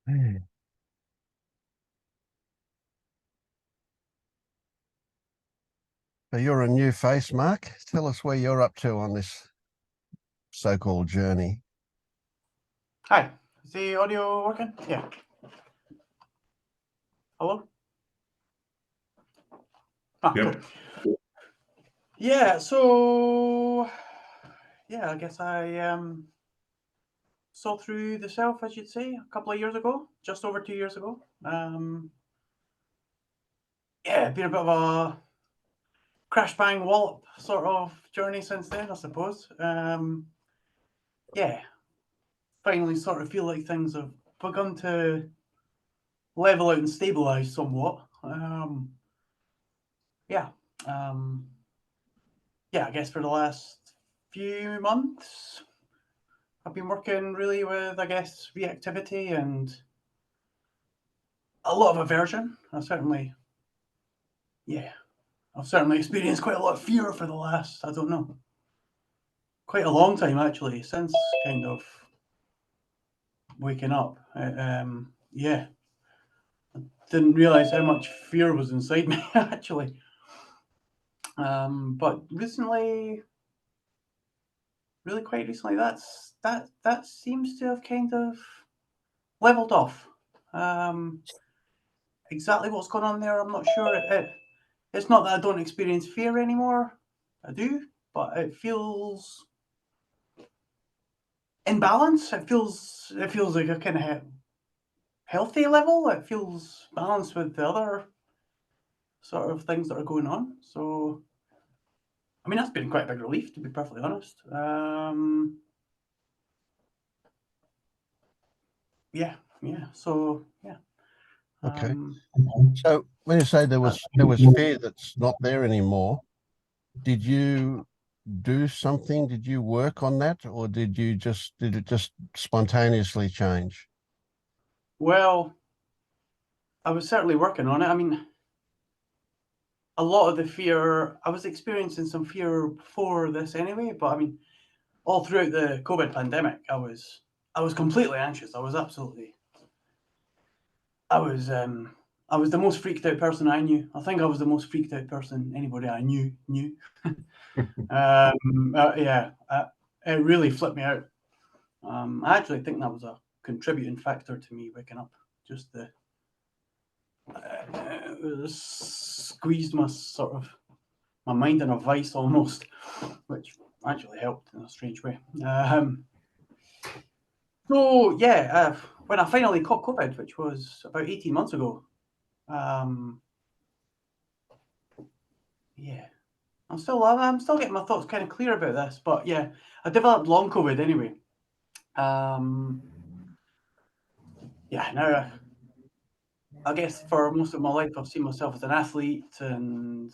So you're a new face, Mark. Tell us where you're up to on this so-called journey. Hi, is the audio working? Yeah. Hello? Ah, Yep. cool. Yeah, so yeah, I guess I saw through the self, as you'd say, a couple of years ago, just over 2 years ago. Yeah, been a bit of a crash bang wallop sort of journey since then, I suppose. Yeah, finally sort of feel like things have begun to level out and stabilize somewhat. Yeah. Yeah, I guess for the last few months, I've been working really with, I guess, reactivity and a lot of aversion. I've certainly experienced quite a lot of fear for the last, I don't know, quite a long time actually, since kind of waking up. Yeah, didn't realize how much fear was inside me actually. But recently, really quite recently, that seems to have kind of leveled off. Exactly what's going on there, I'm not sure. It's not that I don't experience fear anymore. I do, but it feels in balance. It feels like a kind of healthy level. It feels balanced with the other sort of things that are going on. So, I mean, that's been quite a big relief, to be perfectly honest. Yeah. So, yeah. Okay. So when you say there was fear that's not there anymore, did you do something? Did you work on that, or did it just spontaneously change? Well, I was certainly working on it. I mean, a lot of the fear, I was experiencing some fear before this anyway, but I mean, all throughout the COVID pandemic, I was completely anxious. I was the most freaked out person I knew. I think I was the most freaked out person anybody I knew. Yeah, it really flipped me out. I actually think that was a contributing factor to me waking up. Just the squeezed my mind in a vice almost, which actually helped in a strange way. So yeah, when I finally caught COVID, which was about 18 months ago, yeah, I'm still getting my thoughts kind of clear about this, but yeah, I developed long COVID anyway. Yeah, now I guess for most of my life I've seen myself as an athlete and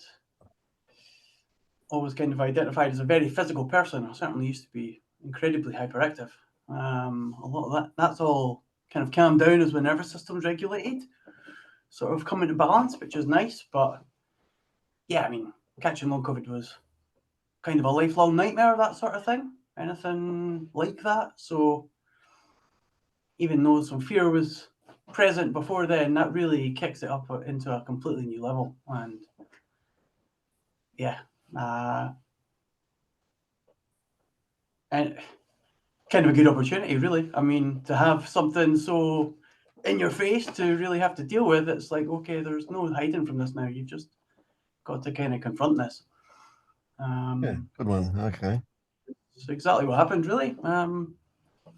always kind of identified as a very physical person. I certainly used to be incredibly hyperactive. A lot of that's all kind of calmed down as my nervous system's regulated, sort of come into balance, which is nice. But yeah, I mean, catching long COVID was kind of a lifelong nightmare, that sort of thing. Anything like that. So even though some fear was present before then, that really kicks it up into a completely new level. And yeah, and kind of a good opportunity, really. I mean, to have something so in your face to really have to deal with, it's like, okay, there's no hiding from this now. You've just got to kind of confront this. Yeah, good one. Okay. It's exactly what happened, really. I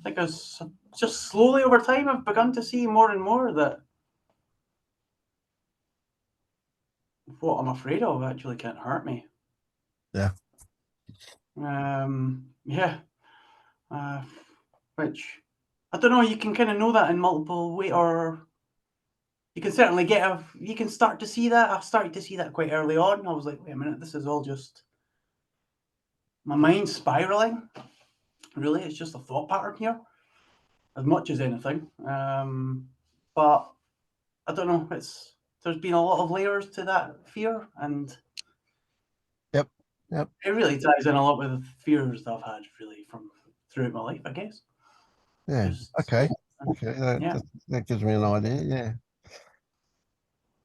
think it's just slowly over time, I've begun to see more and more that what I'm afraid of actually can't hurt me. Yeah. Yeah. Which I don't know. You can kind of know that in multiple ways, or you can certainly you can start to see that. I've started to see that quite early on. I was like, wait a minute, this is all just my mind spiraling. Really, it's just a thought pattern here, as much as anything. But I don't know. There's been a lot of layers to that fear, and Yep. it really ties in a lot with the fears that I've had really from throughout my life, I guess. Yeah. Okay. Okay, Yeah. that gives me an idea. Yeah.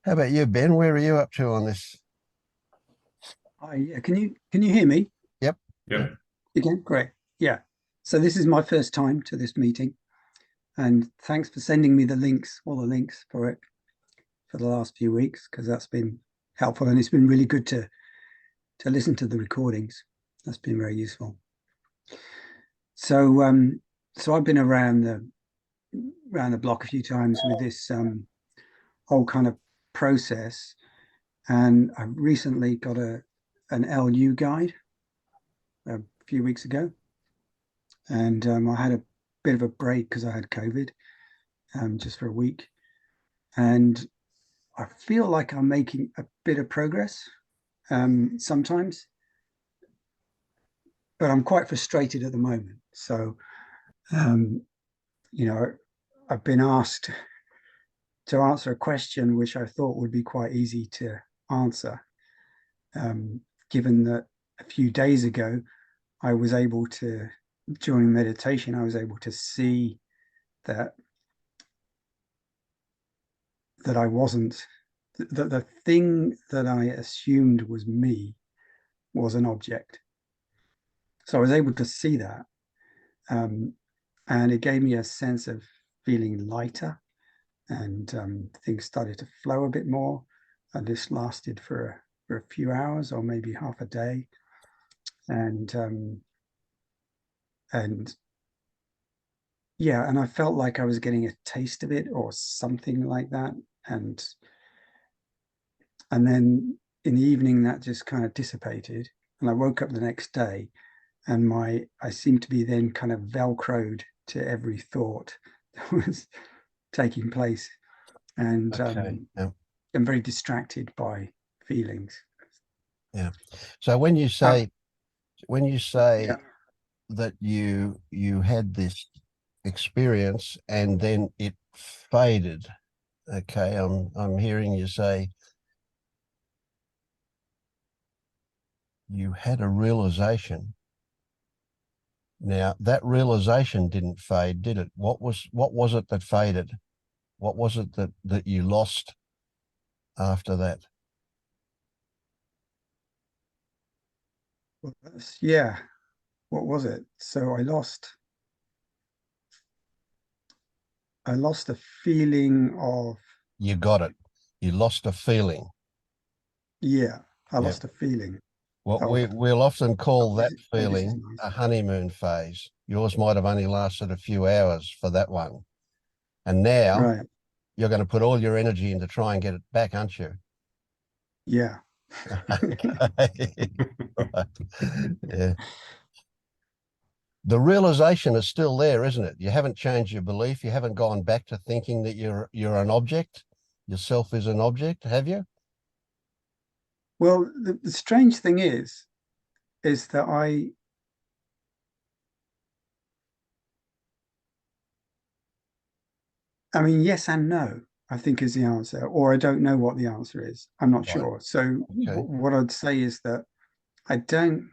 How about you, Ben? Where are you up to on this? Hi, yeah. Can you hear me? Yep. Yep. Again, great. Yeah. So this is my first time to this meeting, and thanks for sending me the links, all the links for it for the last few weeks, because that's been helpful, and it's been really good to listen to the recordings. That's been very useful. So so I've been around the block a few times with this whole kind of process, and I recently got an LU guide a few weeks ago. And I had a bit of a break because I had COVID, just for a week, and I feel like I'm making a bit of progress sometimes, but I'm quite frustrated at the moment. So, um, you know, I've been asked to answer a question which I thought would be quite easy to answer, given that a few days ago I was able to, during meditation, I was able to see that I wasn't, that the thing that I assumed was me was an object. So I was able to see that. And it gave me a sense of feeling lighter, and things started to flow a bit more. And this lasted for a few hours or maybe half a day. And yeah, and I felt like I was getting a taste of it or something like that. And then in the evening that just kind of dissipated, and I woke up the next day, and I seemed to be then kind of velcroed to every thought that was taking place, and Okay. Yeah. I'm very distracted by feelings. Yeah. So when you say Yeah. that you had this experience and then it faded, okay, I'm hearing you say you had a realization. Now that realization didn't fade, did it? What was it that faded? What was it that you lost after that? Well, yeah. What was it? So I lost a feeling of, You got it. You lost a feeling. yeah, I Yeah. lost a feeling What of, we'll often call that this is feeling nice. a honeymoon phase. Yours might have only lasted a few hours for that one. And now Right. you're going to put all your energy in to try and get it back, aren't you? Yeah. Okay. Right. Yeah. The realization is still there, isn't it? You haven't changed your belief. You haven't gone back to thinking that you're an object. Yourself is an object, have you? Well, the strange thing is that I mean, yes and no, I think is the answer, or I don't know what the answer is. I'm not Right. sure. So Okay. what I'd say is that I don't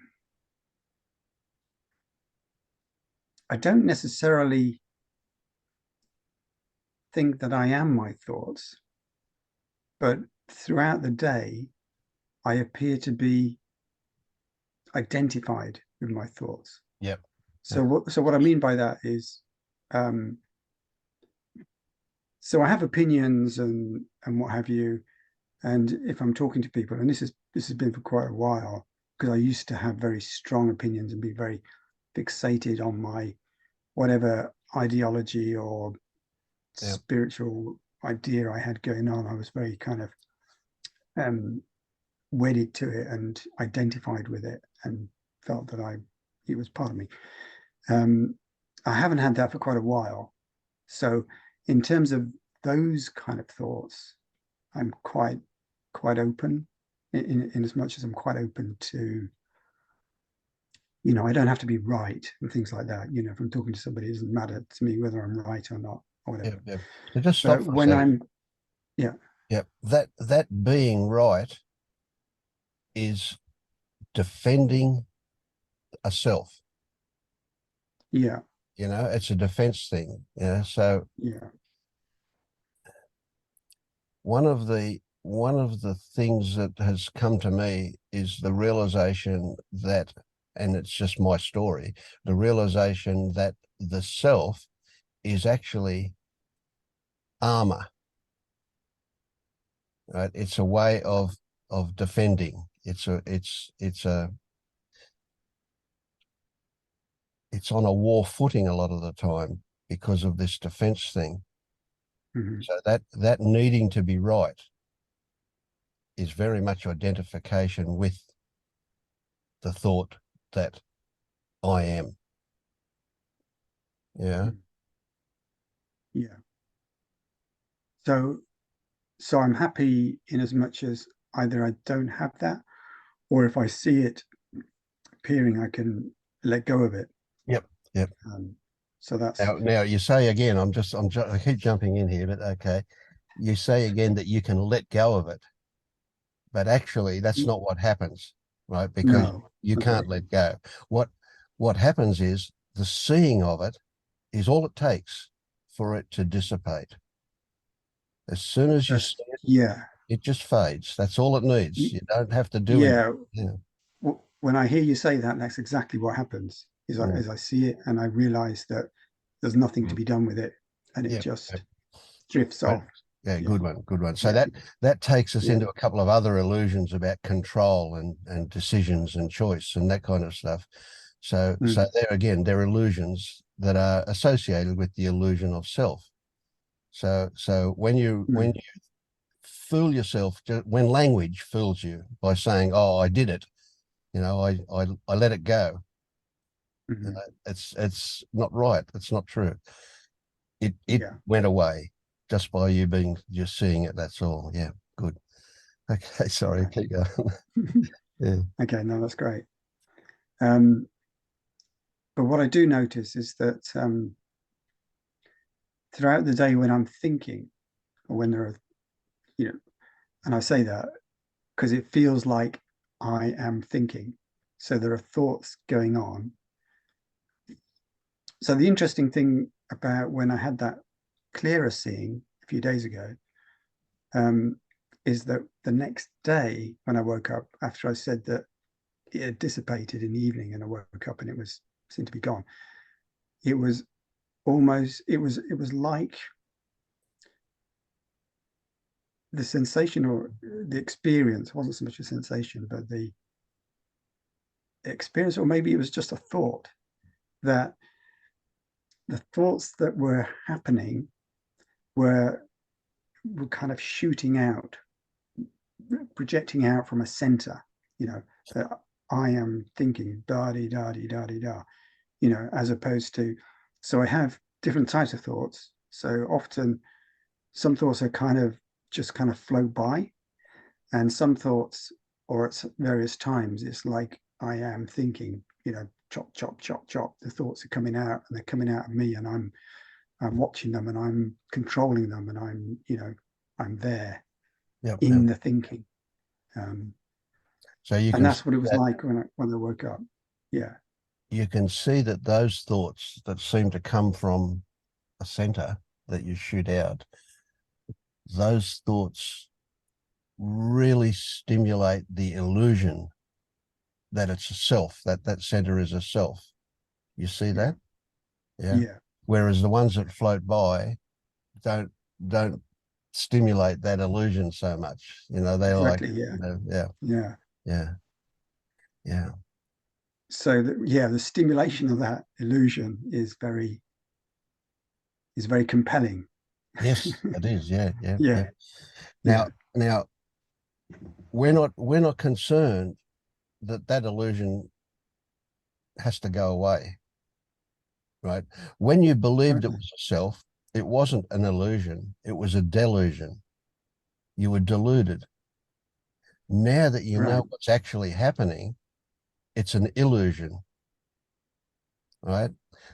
I don't necessarily think that I am my thoughts, but throughout the day, I appear to be identified with my thoughts. Yep. So what I mean by that is, um, so I have opinions and what have you, and if I'm talking to people, and this has been for quite a while, because I used to have very strong opinions and be very fixated on my whatever ideology or Yep. spiritual idea I had going on. I was very kind of um, wedded to it and identified with it, and felt that it was part of me. Um, I haven't had that for quite a while. So in terms of those kind of thoughts, I'm quite open, in as much as I'm quite open to, I don't have to be right and things like that. If I'm talking to somebody, it doesn't matter to me whether I'm right or not or Yep. whatever. Yep. So just stop But for a when second. yeah, Yep. That being right is defending a self. yeah, You know, it's a defense thing. You know, so Yeah. one of the things that has come to me is the realization that, and it's just my story, the realization that the self is actually armor. Right? It's a way of defending. It's on a war footing a lot of the time because of this defense thing. Mhm. So that needing to be right is very much identification with the thought that I am. Yeah. Yeah. So I'm happy in as much as either I don't have that, or if I see it appearing, I can let go of it. Yep. Yep. So that's Now you say again, I keep jumping in here, but okay. You say again that you can let go of it, but actually that's not what happens, right? Because no. you Okay. can't let go. What happens is the seeing of it is all it takes for it to dissipate. As soon as you see it, Yeah. it just fades. That's all it needs. You don't have to do anything. Yeah. Yeah. When I hear you say that, that's exactly what happens. Mm. Is I see it and I realize that there's nothing to be done with it, and it Yeah. just drifts Right. off. Yeah, good one, good one. So Yeah. that takes us Yeah. into a couple of other illusions about control and decisions and choice and that kind of stuff. So there again, there are illusions that are associated with the illusion of self. So when you fool yourself, when language fools you by saying, "Oh, I did it," you know, I let it go. It's not right. It's not true. It Yeah. went away just by you just seeing it. That's all. Yeah, good. Okay, sorry, Okay. keep going. Yeah. Okay, no, that's great. But what I do notice is that throughout the day when I'm thinking, or when there are, and I say that because it feels like I am thinking. So there are thoughts going on. So the interesting thing about when I had that clearer seeing a few days ago is that the next day when I woke up after I said that it had dissipated in the evening and I woke up and it seemed to be gone. It was like the sensation or the experience wasn't so much a sensation, but the experience, or maybe it was just a thought, that the thoughts that were happening were kind of shooting out, projecting out from a center, that I am thinking da di da di da di da, as opposed to, so I have different types of thoughts. So often some thoughts are kind of flow by, and some thoughts, or at various times, it's like I am thinking, chop, chop, chop, chop. The thoughts are coming out, and they're coming out of me, and I'm watching them, and I'm controlling them, and I'm there Yep, in yep. the thinking. So you And can that's what it was like when I woke up. Yeah. you can see that those thoughts that seem to come from a center that you shoot out, those thoughts really stimulate the illusion that it's a self, that center is a self. You see that? Yeah. Yeah. Whereas the ones that float by don't stimulate that illusion so much. They're like, Exactly. Yeah. yeah, Yeah. yeah, yeah. So the stimulation of that illusion is very compelling. Yes, it is. Yeah, yeah, Yeah. yeah. Yeah. Now we're not concerned that illusion has to go away, right? When you believed it Totally. was a self, it wasn't an illusion, it was a delusion. You were deluded. Now that you know Right. what's actually happening, it's an illusion, right?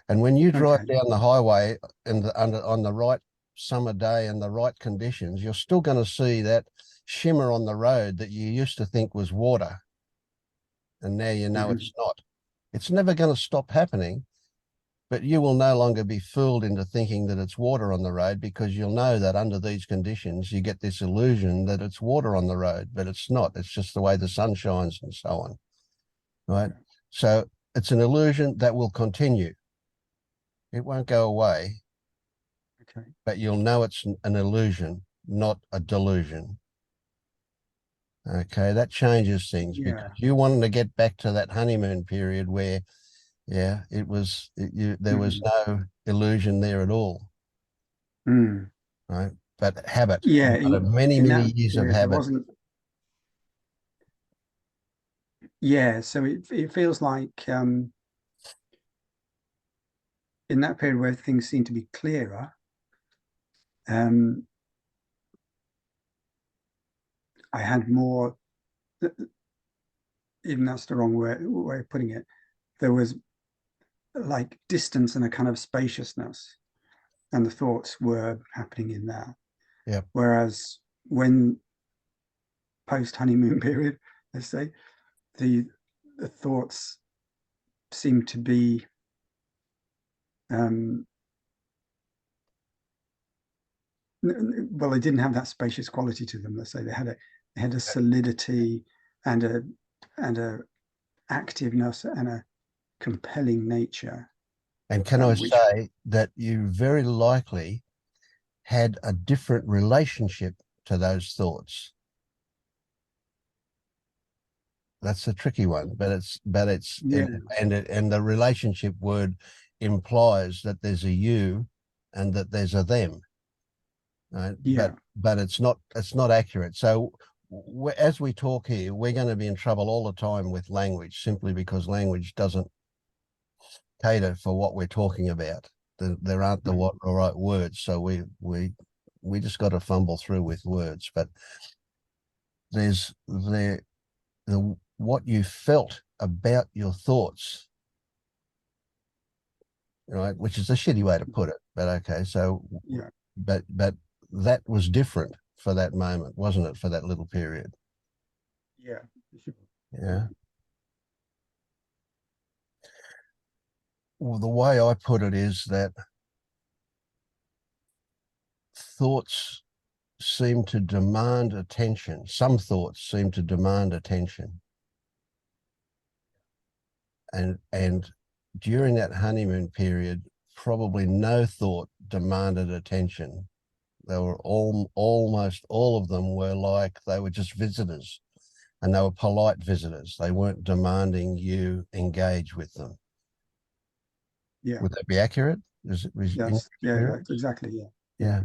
And when you drive Okay. down the highway on the right summer day and the right conditions, you're still going to see that shimmer on the road that you used to think was water, and now you know it's not. It's never going to stop happening, But you will no longer be fooled into thinking that it's water on the road, because you'll know that under these conditions, you get this illusion that it's water on the road, but it's not. It's just the way the sun shines and so on, right? Yeah. So it's an illusion that will continue. It won't go away, Okay. but you'll know it's an illusion, not a delusion. Okay, that changes things, Yeah. because you wanted to get back to that honeymoon period where, yeah, there was no illusion there at all, Mm. right? But habit, Yeah. many, In many that years of period, there habit. wasn't. Yeah. So it feels like in that period where things seem to be clearer, I had more. Even that's the wrong way of putting it. There was like distance and a kind of spaciousness, and the thoughts were happening in that. Yeah. Whereas when post honeymoon period, let's say, the thoughts seem to be well, they didn't have that spacious quality to them. Let's say they had a solidity and a activeness and a compelling nature. And can I Which, say that you very likely had a different relationship to those thoughts? That's a tricky one, but yeah, and the relationship word implies that there's a you and that there's a them, right? yeah, But it's not accurate. So as we talk here, we're going to be in trouble all the time with language, simply because language doesn't cater for what we're talking about. There aren't the right words, so we just got to fumble through with words. But there's the what you felt about your thoughts, right? Which is a shitty way to put it, but okay. So, yeah, but that was different for that moment, wasn't it? For that little period. yeah, Yeah. Well, the way I put it is that thoughts seem to demand attention. Some thoughts seem to demand attention. And during that honeymoon period, probably no thought demanded attention. They were almost all of them were like they were just visitors, and they were polite visitors. They weren't demanding you engage with them. yeah. Would that be accurate? Yes, yeah, exactly. Yeah.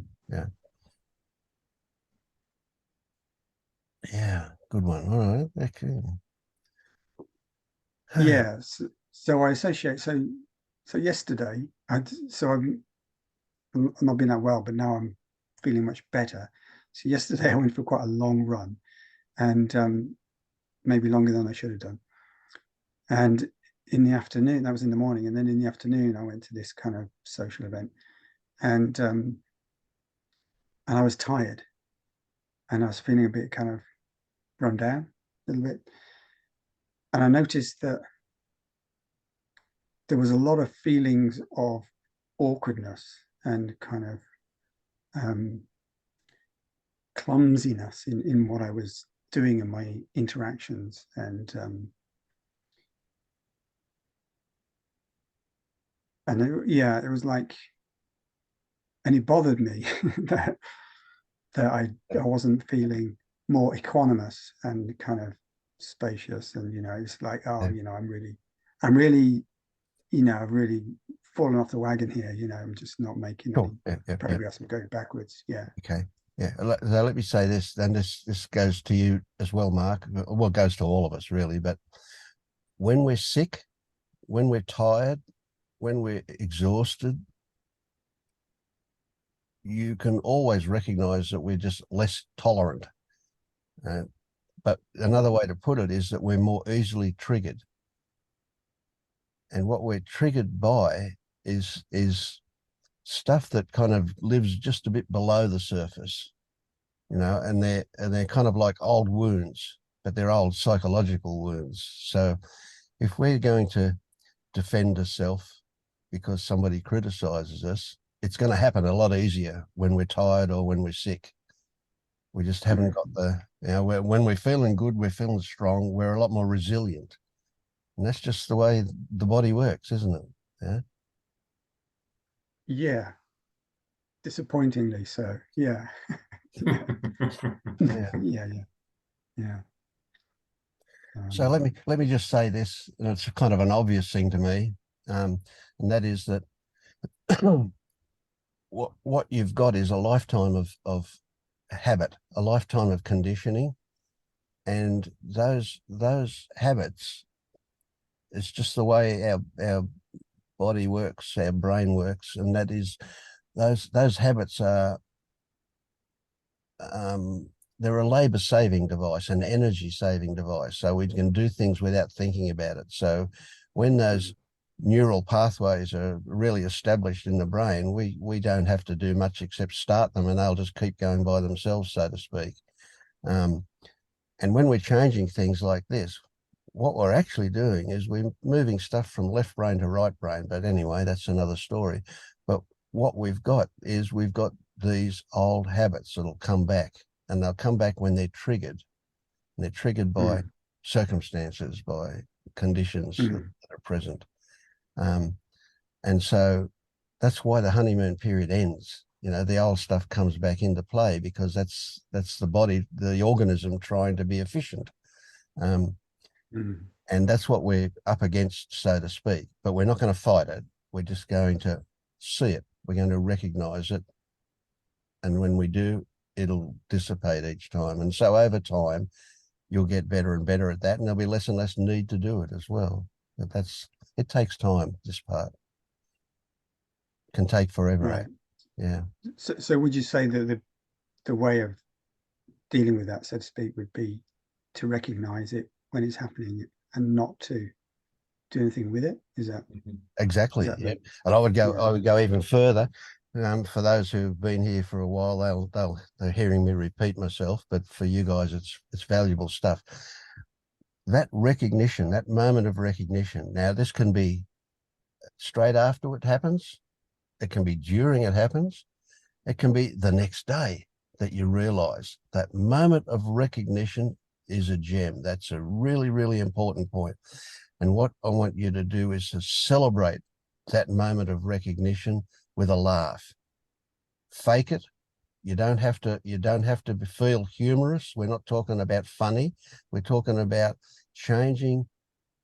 Yeah, good one. All right. Okay. Yeah. So I associate. So yesterday, I'm not been that well, but now I'm feeling much better. So yesterday I went for quite a long run, and maybe longer than I should have done. And in the afternoon, that was in the morning, and then in the afternoon I went to this kind of social event, and I was tired, and I was feeling a bit kind of run down a little bit, and I noticed that there was a lot of feelings of awkwardness and kind of clumsiness in what I was doing in my interactions, and it was like, and it bothered me that I wasn't feeling more equanimous and kind of spacious, and it's like, oh, Yeah. I'm really, I've really fallen off the wagon here. I'm just not making Cool. any progress. I'm going backwards. Yeah. Okay. Yeah. So let me say this, and this goes to you as well, Mark. Well, it goes to all of us really. But when we're sick, when we're tired, when we're exhausted, you can always recognize that we're just less tolerant. But another way to put it is that we're more easily triggered. And what we're triggered by is stuff that kind of lives just a bit below the surface, and they're kind of like old wounds, but they're old psychological wounds. So if we're going to defend ourselves, because somebody criticizes us, it's going to happen a lot easier when we're tired or when we're sick. We just haven't got the, when we're feeling good, we're feeling strong, we're a lot more resilient. And that's just the way the body works, isn't it? Yeah. Yeah. Disappointingly so. Yeah. Yeah. Yeah. Yeah. So let me just say this, and it's kind of an obvious thing to me, and that is that what you've got is a lifetime of habit, a lifetime of conditioning, and those habits, it's just the way our body works, our brain works, and that is those habits are they're a labor saving device, an energy saving device, so we can do things without thinking about it. So when those neural pathways are really established in the brain, we don't have to do much except start them, and they'll just keep going by themselves, so to speak. And when we're changing things like this, what we're actually doing is we're moving stuff from left brain to right brain. But anyway, that's another story. But what we've got is we've got these old habits that'll come back, and they'll come back when they're triggered. And they're triggered by circumstances, by conditions that are present. And so that's why the honeymoon period ends. The old stuff comes back into play because that's the body, the organism trying to be efficient. And that's what we're up against, so to speak. But we're not going to fight it. We're just going to see it. We're going to recognize it. And when we do, it'll dissipate each time. And so over time, you'll get better and better at that. And there'll be less and less need to do it as well. But it takes time, this part. Can take forever. Right. Yeah. So would you say that the way of dealing with that, so to speak, would be to recognize it when it's happening and not to do anything with it? Is that exactly? Yeah. And I would go even further. For those who've been here for a while, they're hearing me repeat myself, but for you guys, it's valuable stuff. That recognition, that moment of recognition. Now, this can be straight after it happens. It can be during it happens. It can be the next day that you realize that moment of recognition is a gem. That's a really, really important point. And what I want you to do is to celebrate that moment of recognition with a laugh. Fake it. You don't have to feel humorous. We're not talking about funny. We're talking about changing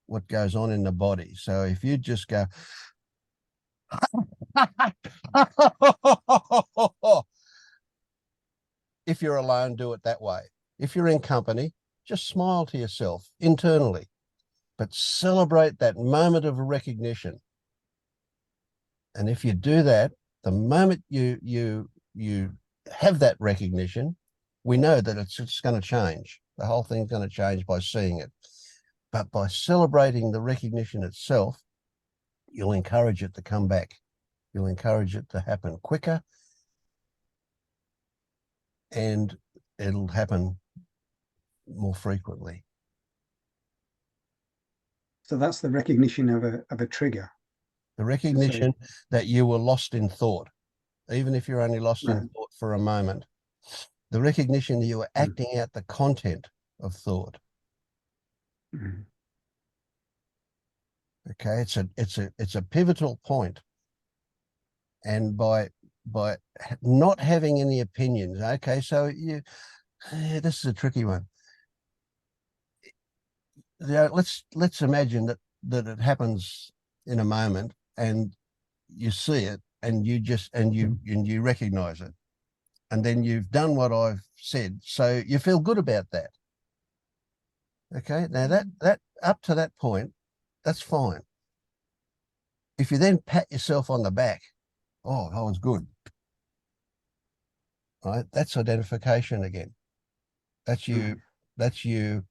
what goes on in the body. So if you just go, if you're alone, do it that way. If you're in company, just smile to yourself internally, but celebrate that moment of recognition. And if you do that, the moment you have that recognition, we know that it's just going to change. The whole thing's going to change by seeing it. But by celebrating the recognition itself, you'll encourage it to come back. You'll encourage it to happen quicker, and it'll happen more frequently. So that's the recognition of a trigger. The recognition that you were lost in thought, even if you're only lost in thought for a moment. The recognition that you were acting out the content of thought. Okay, it's a pivotal point. And by not having any opinions, okay, so this is a tricky one. Let's imagine that it happens in a moment, and you see it, and you recognize it, and then you've done what I've said, so you feel good about that. Okay, now that up to that point, that's fine. If you then pat yourself on the back, oh, I was good. Right, that's identification again. That's you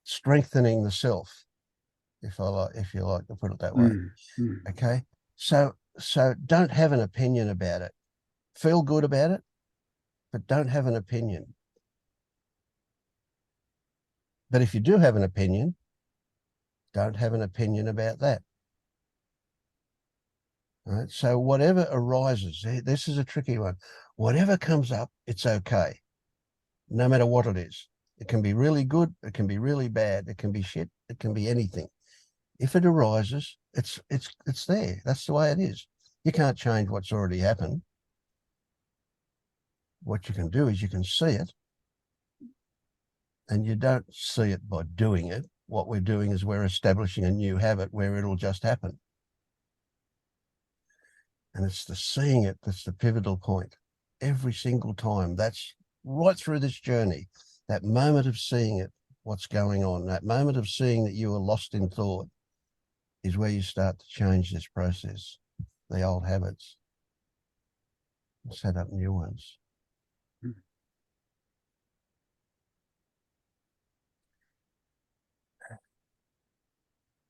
strengthening the self, if you like to put it that way. Okay, so don't have an opinion about it. Feel good about it, but don't have an opinion. But if you do have an opinion, don't have an opinion about that. Right? So whatever arises, this is a tricky one. Whatever comes up, it's okay, no matter what it is. It can be really good, it can be really bad, it can be shit, it can be anything. If it arises, it's there. That's the way it is. You can't change what's already happened. What you can do is you can see it, and you don't see it by doing it. What we're doing is we're establishing a new habit where it'll just happen. And it's the seeing it that's the pivotal point. Every single time, that's right through this journey, that moment of seeing it, what's going on, that moment of seeing that you are lost in thought is where you start to change this process, the old habits, and set up new ones.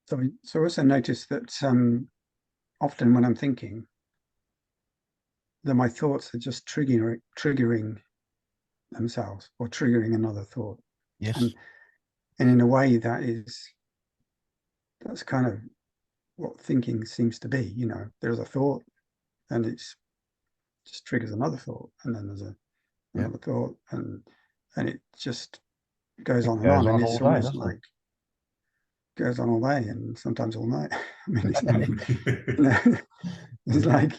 So I also noticed that often when I'm thinking, that my thoughts are just triggering themselves or triggering another thought. Yes. And in a way that's kind of what thinking seems to be. You know, there's a thought and it's just triggers another thought, and then there's another thought, and it just goes on and on, and it's almost like goes on all day and sometimes all night. I mean, it's like, you know, it's like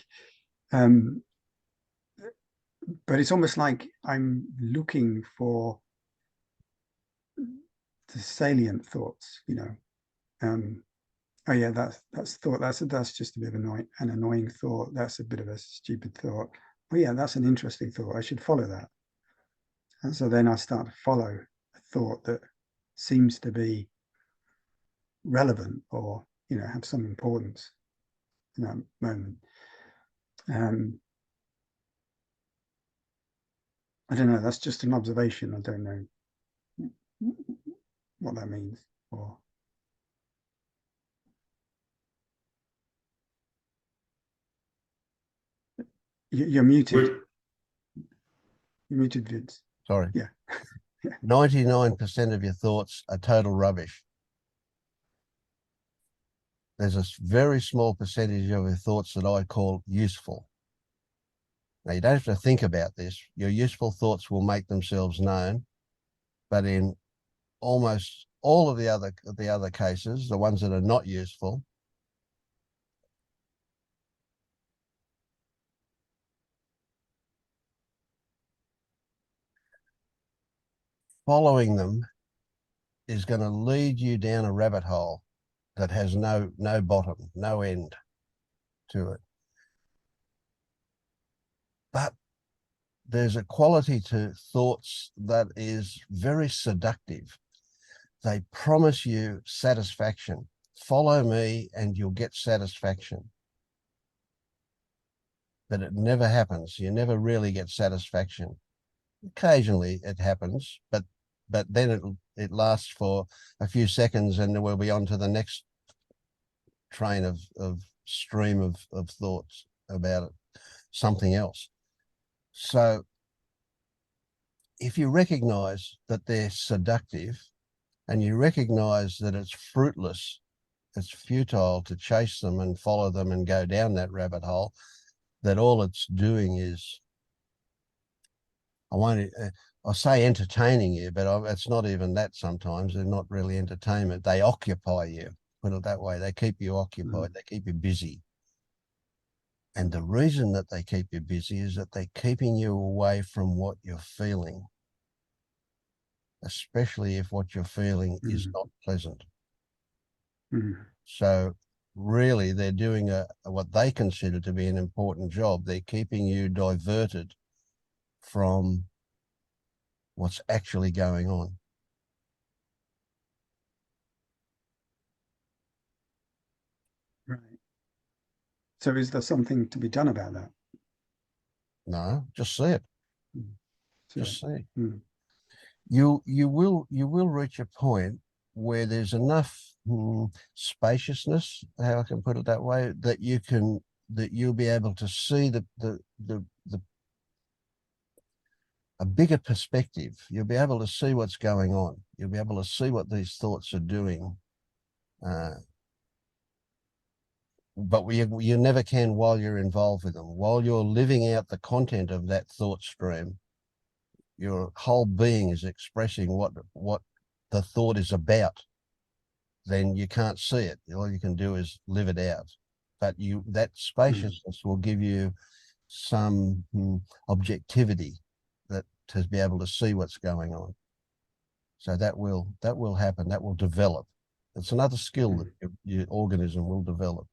but it's almost like I'm looking for the salient thoughts, you know. Oh yeah, that's thought. That's just a bit of an annoying thought. That's a bit of a stupid thought. Oh yeah, that's an interesting thought. I should follow that. And so then I start to follow a thought that seems to be relevant or, you know, have some importance in that moment. I don't know. That's just an observation. I don't know what that means. Or you're muted. You're muted, Vince. Sorry. Yeah. 99% of your thoughts are total rubbish. There's a very small percentage of your thoughts that I call useful. Now, you don't have to think about this. Your useful thoughts will make themselves known, but in almost all of the other cases, the ones that are not useful, following them is going to lead you down a rabbit hole that has no bottom, no end to it. But there's a quality to thoughts that is very seductive. They promise you satisfaction. Follow me and you'll get satisfaction. But it never happens. You never really get satisfaction. Occasionally it happens, but then it lasts for a few seconds and we'll be on to the next train of stream of thoughts about it, something else. So if you recognize that they're seductive and you recognize that it's fruitless, it's futile to chase them and follow them and go down that rabbit hole, that all it's doing is, I'll say entertaining you, but it's not even that sometimes. They're not really entertainment. They occupy you, put it that way. They keep you occupied. They keep you busy. And the reason that they keep you busy is that they're keeping you away from what you're feeling, especially if what you're feeling is not pleasant. So really, they're doing what they consider to be an important job. They're keeping you diverted from what's actually going on. Right. So is there something to be done about that? No, just see it. So, just see it. You will reach a point where there's enough spaciousness, how I can put it that way, that you'll be able to see a bigger perspective. You'll be able to see what's going on. You'll be able to see what these thoughts are doing but you never can while you're involved with them. While you're living out the content of that thought stream, your whole being is expressing what the thought is about. Then you can't see it. All you can do is live it out. But that spaciousness will give you some objectivity that to be able to see what's going on. So that will happen. That will develop. It's another skill that your organism will develop.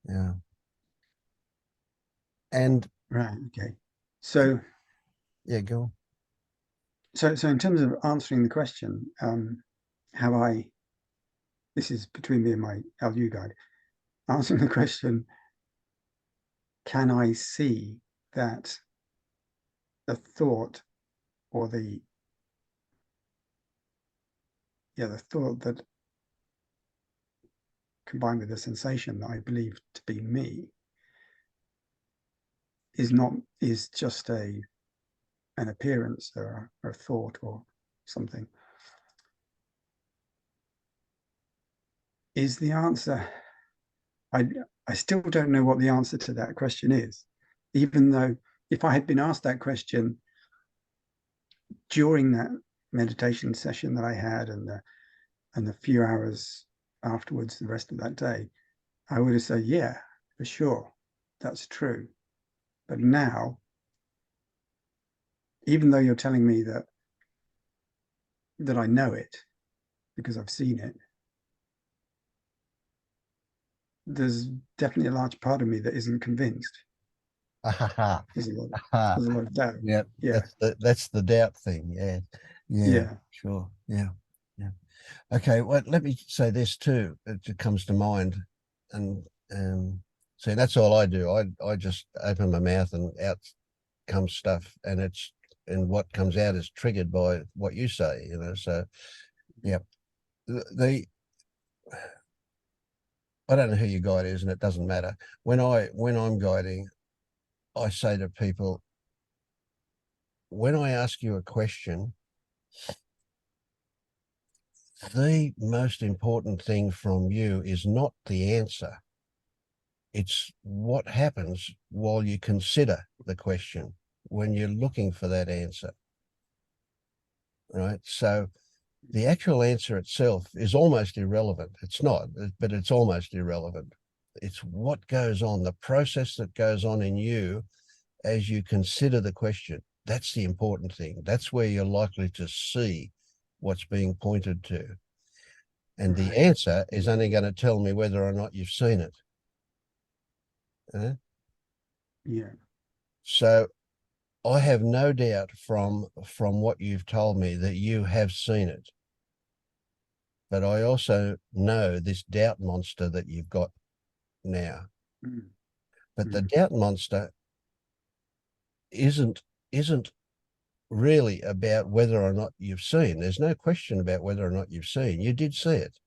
Yeah. And right, okay. So yeah, go on. So in terms of answering the question, this is between me and my LU guide, answering the question, can I see that the thought or the thought that combined with the sensation that I believe to be me is just an appearance or a thought or something? Is the answer, I still don't know what the answer to that question is, even though if I had been asked that question during that meditation session that I had and the few hours afterwards, the rest of that day, I would have said, yeah, for sure, that's true. But now, even though you're telling me that I know it because I've seen it, there's definitely a large part of me that isn't convinced. There's a lot of doubt. Yeah, Yeah. That's the doubt thing. Yeah, sure. Yeah. Okay, well, let me say this too. It comes to mind, and see, that's all I do. I just open my mouth and out comes stuff, and what comes out is triggered by what you say. So yeah. I don't know who your guide is, and it doesn't matter. When I'm guiding, I say to people, when I ask you a question, the most important thing from you is not the answer. It's what happens while you consider the question, when you're looking for that answer, right? So the actual answer itself is almost irrelevant. It's not, but it's almost irrelevant. It's what goes on, the process that goes on in you as you consider the question. That's the important thing. That's where you're likely to see what's being pointed to. And the answer is only going to tell me whether or not you've seen it. Yeah. So I have no doubt from what you've told me that you have seen it. But I also know this doubt monster that you've got now. But the doubt monster isn't really about whether or not you've seen. There's no question about whether or not you've seen. You did see it.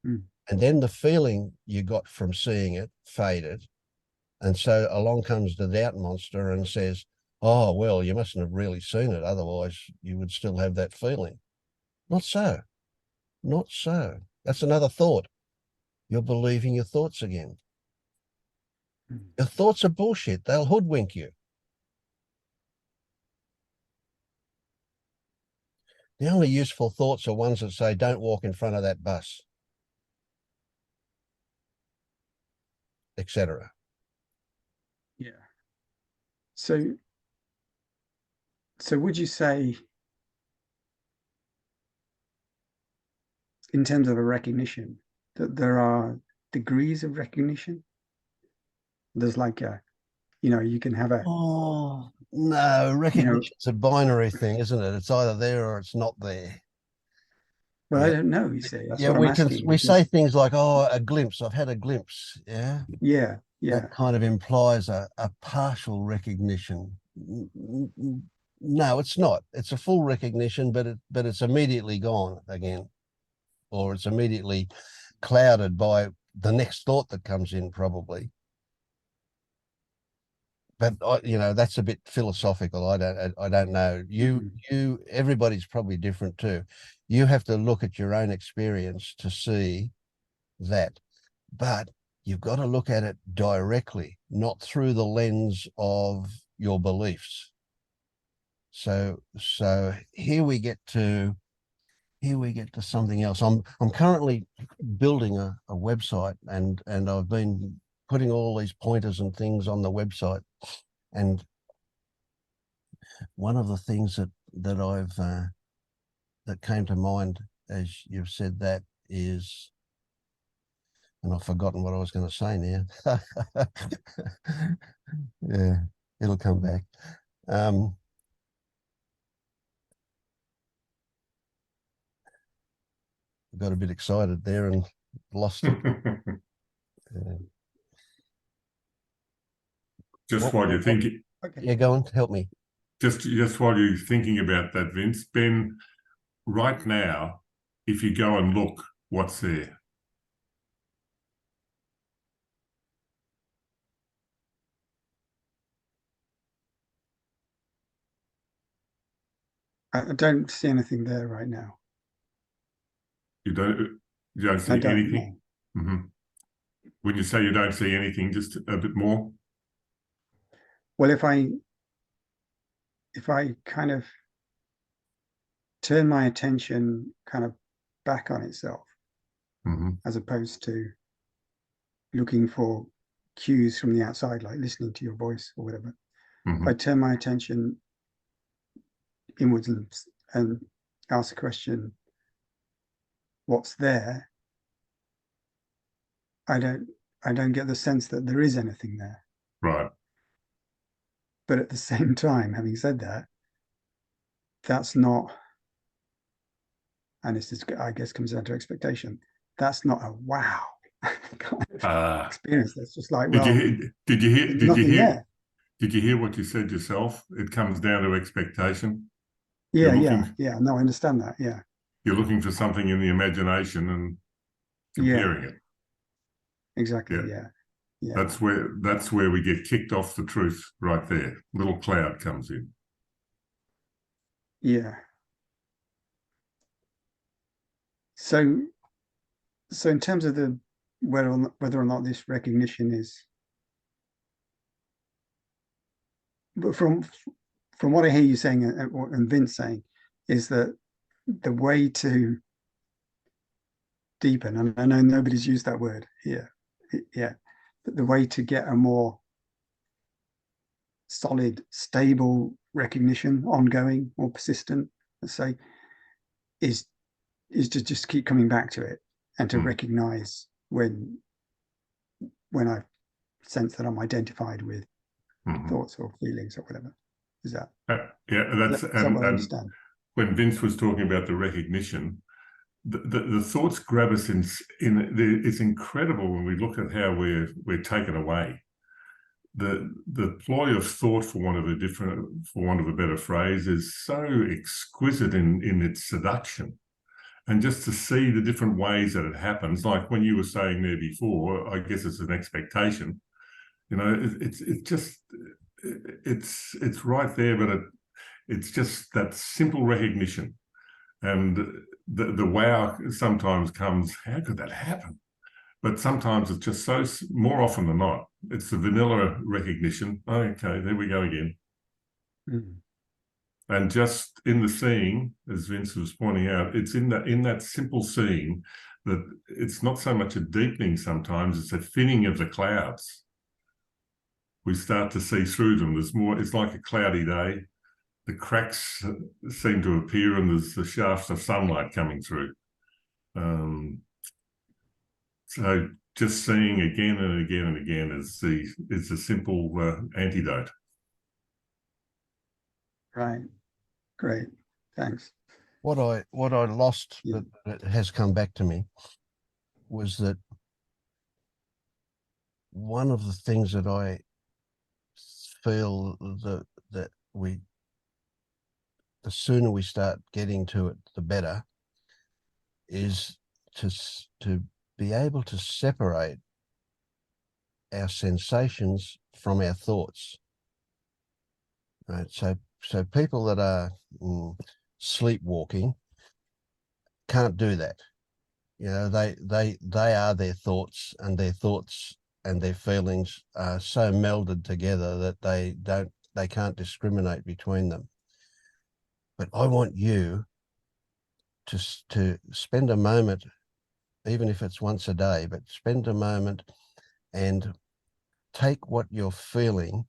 And then the feeling you got from seeing it faded. And so along comes the doubt monster and says, oh, well, you mustn't have really seen it. Otherwise, you would still have that feeling. Not so. Not so. That's another thought. You're believing your thoughts again. Your thoughts are bullshit. They'll hoodwink you. The only useful thoughts are ones that say, don't walk in front of that bus, etc. Yeah. So would you say, in terms of a recognition, that there are degrees of recognition? There's like you can have a... Oh, no, recognition's a binary thing, isn't it? It's either there or it's not there. Well, I don't know, you see. That's what I'm asking. We say things like, oh, a glimpse. I've had a glimpse. Yeah. Yeah. That kind of implies a partial recognition. No, it's not. It's a full recognition, but it's immediately gone again, or it's immediately clouded by the next thought that comes in, probably. but you know, that's a bit philosophical. I don't know. Everybody's probably different too. You have to look at your own experience to see that, but you've got to look at it directly, not through the lens of your beliefs. So here we get to something else. I'm currently building a website, and I've been putting all these pointers and things on the website. And one of the things that I've that came to mind as you've said that is, and I've forgotten what I was going to say now. Yeah, it'll come back. Got a bit excited there and lost it. Just while you're thinking, Okay. Yeah, go on, help me. just while you're thinking about that, Vince, Ben, right now, if you go and look, what's there? I don't see anything there right now. You don't see I don't anything? know. Mm-hmm. When you say you don't see anything, just a bit more? Well, if I kind of turn my attention kind of back on itself, Mm-hmm. as opposed to looking for cues from the outside, like listening to your voice or whatever. Mm-hmm. If I turn my attention inwards and ask the question, what's there? I don't get the sense that there is anything there. Right. But at the same time, having said that, that's not, and this is, I guess, comes down to expectation. That's not a wow kind of experience. That's just like, well, did you hear what you said yourself? It comes down to expectation. Yeah. No, I understand that. Yeah. You're looking for something in the imagination and comparing it. Exactly. Yeah. That's where we get kicked off the truth right there. Little cloud comes in. Yeah. So in terms of the whether or not this recognition is, but from what I hear you saying and Vince saying, is that the way to deepen, and I know nobody's used that word here, but the way to get a more solid, stable recognition, ongoing or persistent, let's say, is to just keep coming back to it and to recognize when I sense that I'm identified with thoughts or feelings or whatever. Is that? That's what I understand. When Vince was talking about the recognition, the thoughts grab us in it's incredible when we look at how we're taken away. The ploy of thought, for want of a better phrase, is so exquisite in its seduction. And just to see the different ways that it happens, like when you were saying there before, I guess it's an expectation. You know, it's right there, but it's just that simple recognition. And the wow sometimes comes, how could that happen? But sometimes it's just more often than not, it's the vanilla recognition. Okay, there we go again. Mm. And just in the seeing, as Vince was pointing out, it's in that simple seeing that it's not so much a deepening sometimes, it's a thinning of the clouds. We start to see through them. It's like a cloudy day. The cracks seem to appear and there's the shafts of sunlight coming through. So just seeing again and again and again is the simple antidote. Right. Great. Thanks. What I lost that has come back to me was that one of the things that I feel that the sooner we start getting to it, the better, is to be able to separate our sensations from our thoughts. Right. So people that are sleepwalking can't do that. You know, they are their thoughts, and their thoughts and their feelings are so melded together that they can't discriminate between them. But I want you to spend a moment, even if it's once a day, but spend a moment and take what you're feeling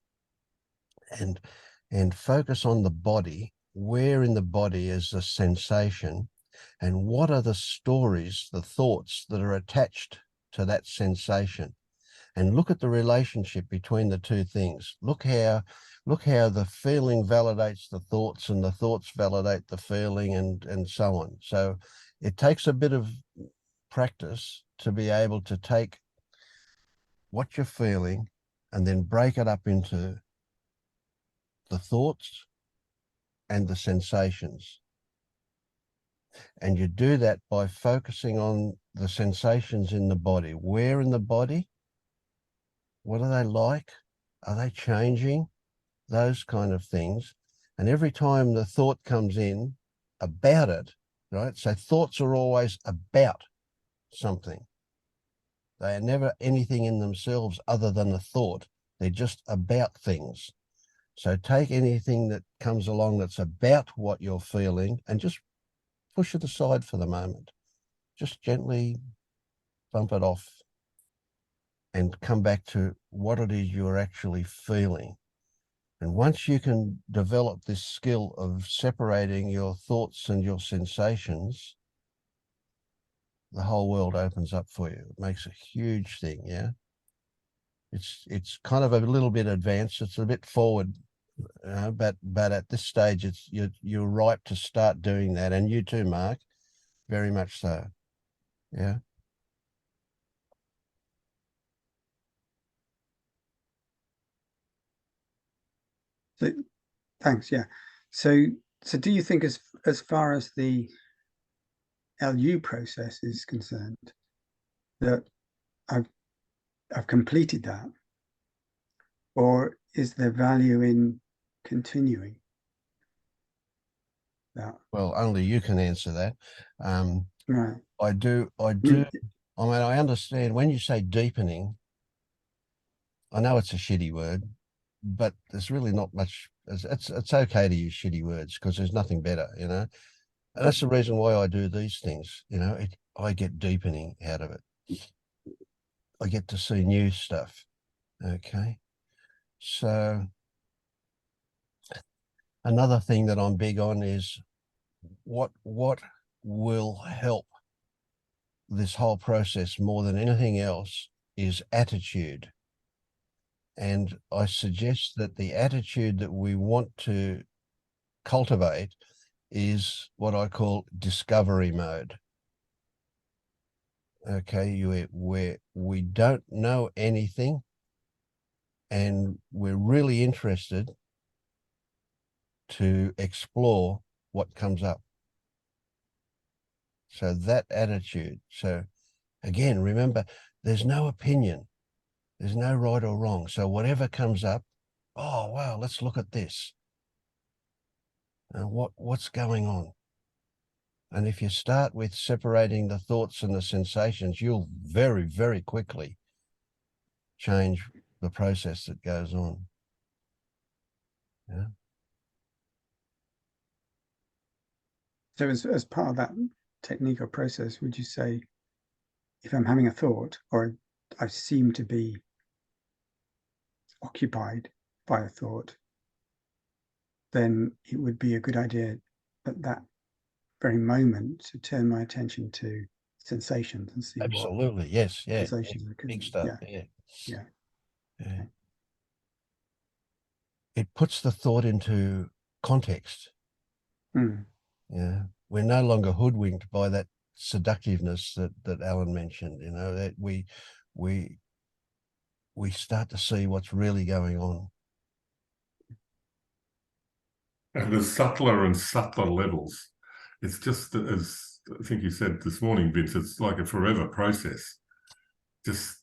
and focus on the body. Where in the body is the sensation, and what are the stories, the thoughts that are attached to that sensation? And look at the relationship between the two things. Look how the feeling validates the thoughts, and the thoughts validate the feeling, and so on. So it takes a bit of practice to be able to take what you're feeling and then break it up into the thoughts and the sensations. And you do that by focusing on the sensations in the body. Where in the body? What are they like? Are they changing? Those kind of things. And every time the thought comes in about it, right? So thoughts are always about something. They are never anything in themselves other than a thought. They're just about things. So take anything that comes along that's about what you're feeling and just push it aside for the moment. Just gently bump it off and come back to what it is you're actually feeling. And once you can develop this skill of separating your thoughts and your sensations, the whole world opens up for you. It makes a huge thing, yeah? It's kind of a little bit advanced. It's a bit forward, but at this stage, you're ripe to start doing that. And you too, Mark, very much so, yeah? So, thanks. Yeah. So do you think, as far as the LU process is concerned, that I've completed that, or is there value in continuing that? Well, only you can answer that. Right. I do. I mean, I understand when you say deepening. I know it's a shitty word, but there's really not much. It's okay to use shitty words because there's nothing better, you know. And that's the reason why I do these things. You know, I get deepening out of it. I get to see new stuff. Okay. So another thing that I'm big on is what will help this whole process more than anything else is attitude. And I suggest that the attitude that we want to cultivate is what I call discovery mode. Okay, where we don't know anything and we're really interested to explore what comes up. So that attitude. So again, remember, there's no opinion. There's no right or wrong. So whatever comes up, oh, wow, let's look at this. What's going on? And if you start with separating the thoughts and the sensations, you'll very, very quickly change the process that goes on. Yeah. So as part of that technique or process, would you say, if I'm having a thought or I seem to be occupied by a thought, then it would be a good idea at that very moment to turn my attention to sensations and see Absolutely. what Yes. Yeah. sensations Big stuff. Yeah. Yeah. Okay. It puts the thought into context. Mm. Yeah. We're no longer hoodwinked by that seductiveness that Alan mentioned, you know, that we start to see what's really going on. And there's subtler and subtler levels. It's just, as I think you said this morning, Vince, it's like a forever process. Just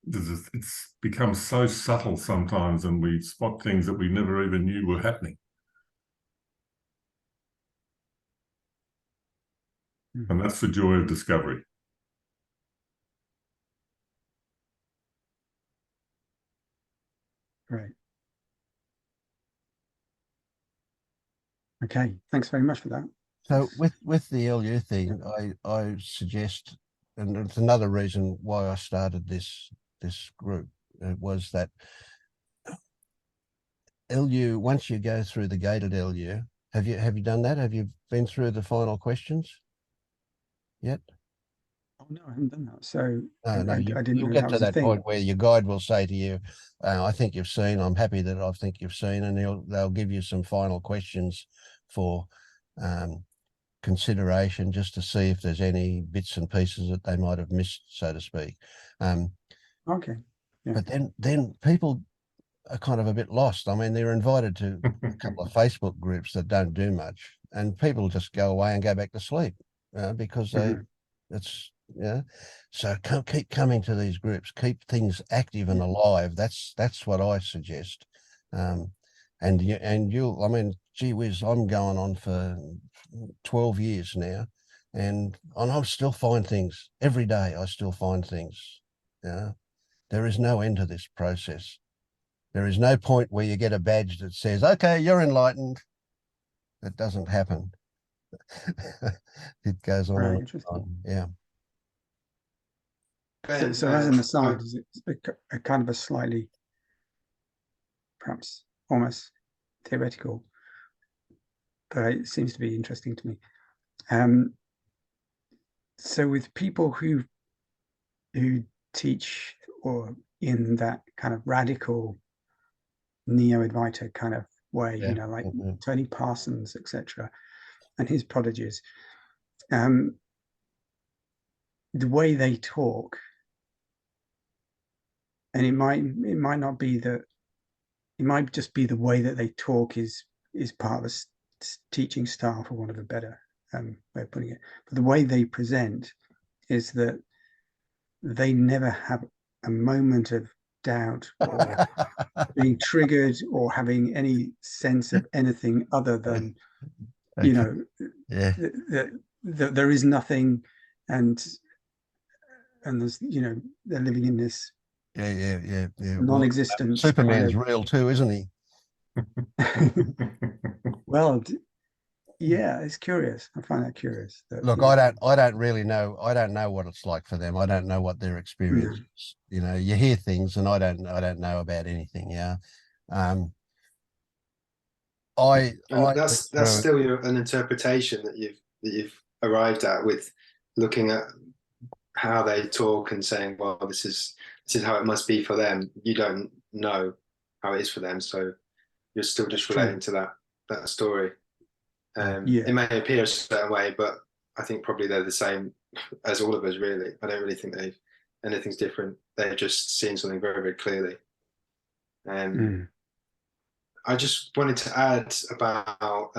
it's become so subtle sometimes, and we spot things that we never even knew were happening. And that's the joy of discovery. Great. Okay, thanks very much for that. So with the LU thing, I suggest, and it's another reason why I started this group, was that LU, once you go through the gated LU, have you done that? Have you been through the final questions yet? Oh no, I haven't done that. So No, I didn't you'll know get that to was a that thing. point where your guide will say to you, I think you've seen, I'm happy that I think you've seen, and they'll give you some final questions for consideration, just to see if there's any bits and pieces that they might have missed, so to speak. Okay. Yeah. But then people are kind of a bit lost. I mean, they're invited to a couple of Facebook groups that don't do much, and people just go away and go back to sleep because it's, so keep coming to these groups, keep things active and alive. That's what I suggest. And you'll, I mean, gee whiz, I'm going on for 12 years now, and I still find things every day. I still find things. There is no end to this process. There is no point where you get a badge that says, okay, you're enlightened. That doesn't happen. It goes on Very and interesting. on. Yeah. So as an aside, is it a kind of a slightly, perhaps almost theoretical, but it seems to be interesting to me. So with people who teach or in that kind of radical neo-Advaita kind of way, Yeah. like Tony Parsons, etc., and his prodigies, the way they talk, and it might not be that, it might just be the way that they talk is part of a teaching style, for want of a better way of putting it. But the way they present is that they never have a moment of doubt or being triggered or having any sense of anything other than, yeah, that there is nothing, and there's, they're living in this yeah. non-existent Well, Superman's real too, isn't he? Well, yeah, it's curious. I find that curious. Look, I don't really know. I don't know what it's like for them. I don't know what their experience is. You hear things, and I don't know about anything. Yeah. That's still an interpretation that you've arrived at, with looking at how they talk and saying, well, this is how it must be for them. You don't know how it is for them, so you're still just relating to that story. It may appear a certain way, but I think probably they're the same as all of us, really. I don't really think anything's different. They're just seeing something very, very clearly. I just wanted to add about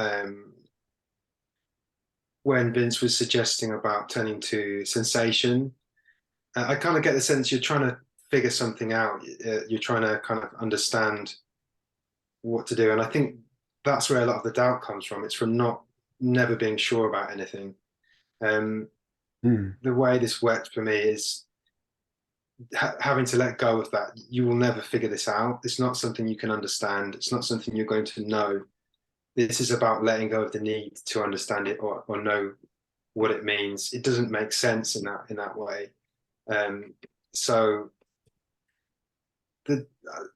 when Vince was suggesting about turning to sensation. I kind of get the sense you're trying to figure something out. You're trying to kind of understand what to do. And I think that's where a lot of the doubt comes from. It's from never being sure about anything. The way this worked for me is having to let go of that. You will never figure this out. It's not something you can understand. It's not something you're going to know. This is about letting go of the need to understand it or know what it means. It doesn't make sense in that way. So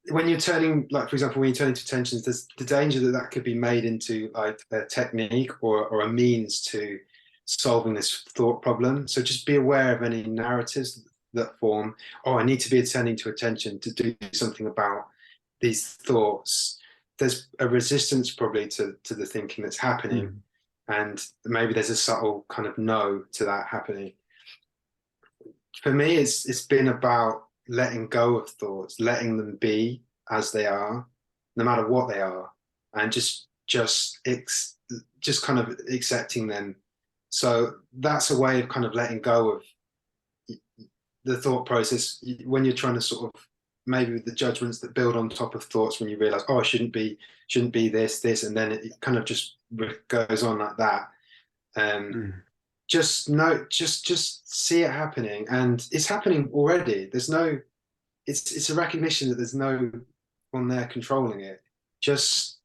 when you're turning, like, for example, when you're turning to attentions, there's the danger that could be made into like a technique or a means to solving this thought problem. So just be aware of any narratives that form, oh, I need to be attending to attention to do something about these thoughts. There's a resistance probably to the thinking that's happening, and maybe there's a subtle kind of no to that happening. For me, it's been about letting go of thoughts, letting them be as they are, no matter what they are, and just kind of accepting them. So that's a way of kind of letting go of the thought process when you're trying to sort of maybe with the judgments that build on top of thoughts, when you realize, oh, I shouldn't be this, and then it kind of just goes on like that. Just see it happening, and it's happening already. There's no, it's a recognition that there's no one there controlling it. Just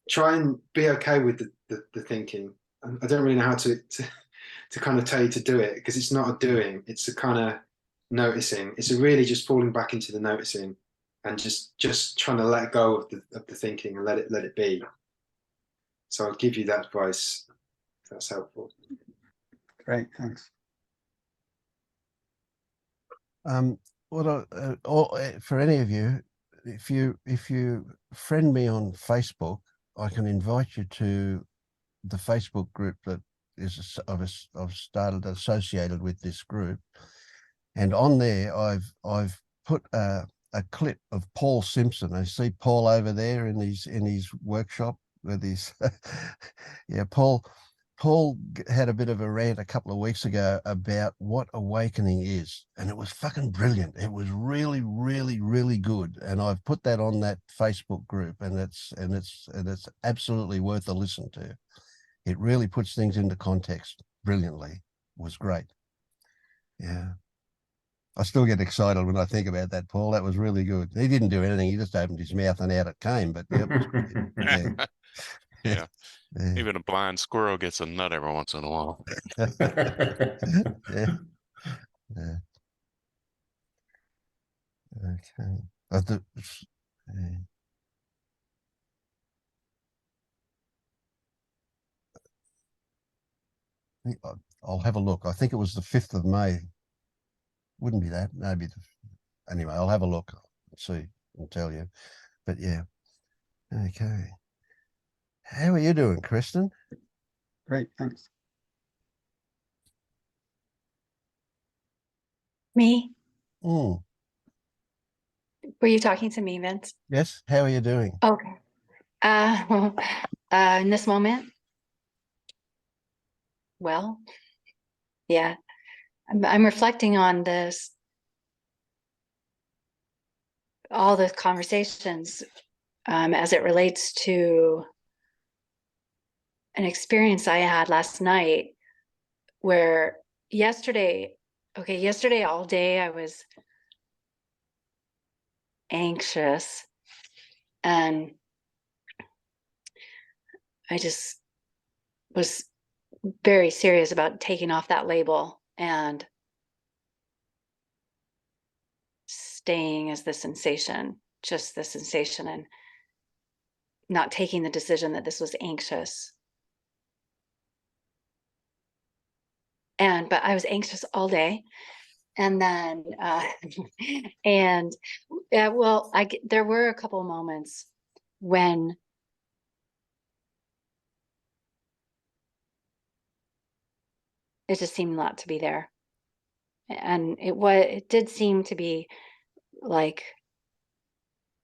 try and be okay with the thinking. I don't really know how to kind of tell you to do it, because it's not a doing, it's a kind of noticing. It's a really just falling back into the noticing and just trying to let go of the thinking and let it be. So I'll give you that advice if that's helpful. Great, thanks. For any of you, if you friend me on Facebook, I can invite you to the Facebook group that is I've started associated with this group, and on there I've put a clip of Paul Simpson. I see Paul over there in his workshop with his yeah, Paul had a bit of a rant a couple of weeks ago about what awakening is, and it was fucking brilliant. It was really, really, really good, and I've put that on that Facebook group, and it's absolutely worth a listen to. It really puts things into context brilliantly. It was great. Yeah. I still get excited when I think about that, Paul. That was really good. He didn't do anything. He just opened his mouth and out it came. But yeah, yeah. Yeah. Even a blind squirrel gets a nut every once in a while. Yeah. Yeah. Okay. I'll have a look. I think it was the 5th of May. Wouldn't be that. Maybe. Anyway, I'll have a look and see and tell you. But yeah. Okay. How are you doing, Kristen? Great, thanks. Me? Mm. Were you talking to me, Vince? Yes. How are you doing? Okay. In this moment, well, yeah, I'm reflecting on this, all the conversations, as it relates to an experience I had last night, where yesterday all day I was anxious, and I just was very serious about taking off that label and staying as the sensation, just the sensation, and not taking the decision that this was anxious. But I was anxious all day. And then, there were a couple of moments when it just seemed not to be there. And it did seem to be like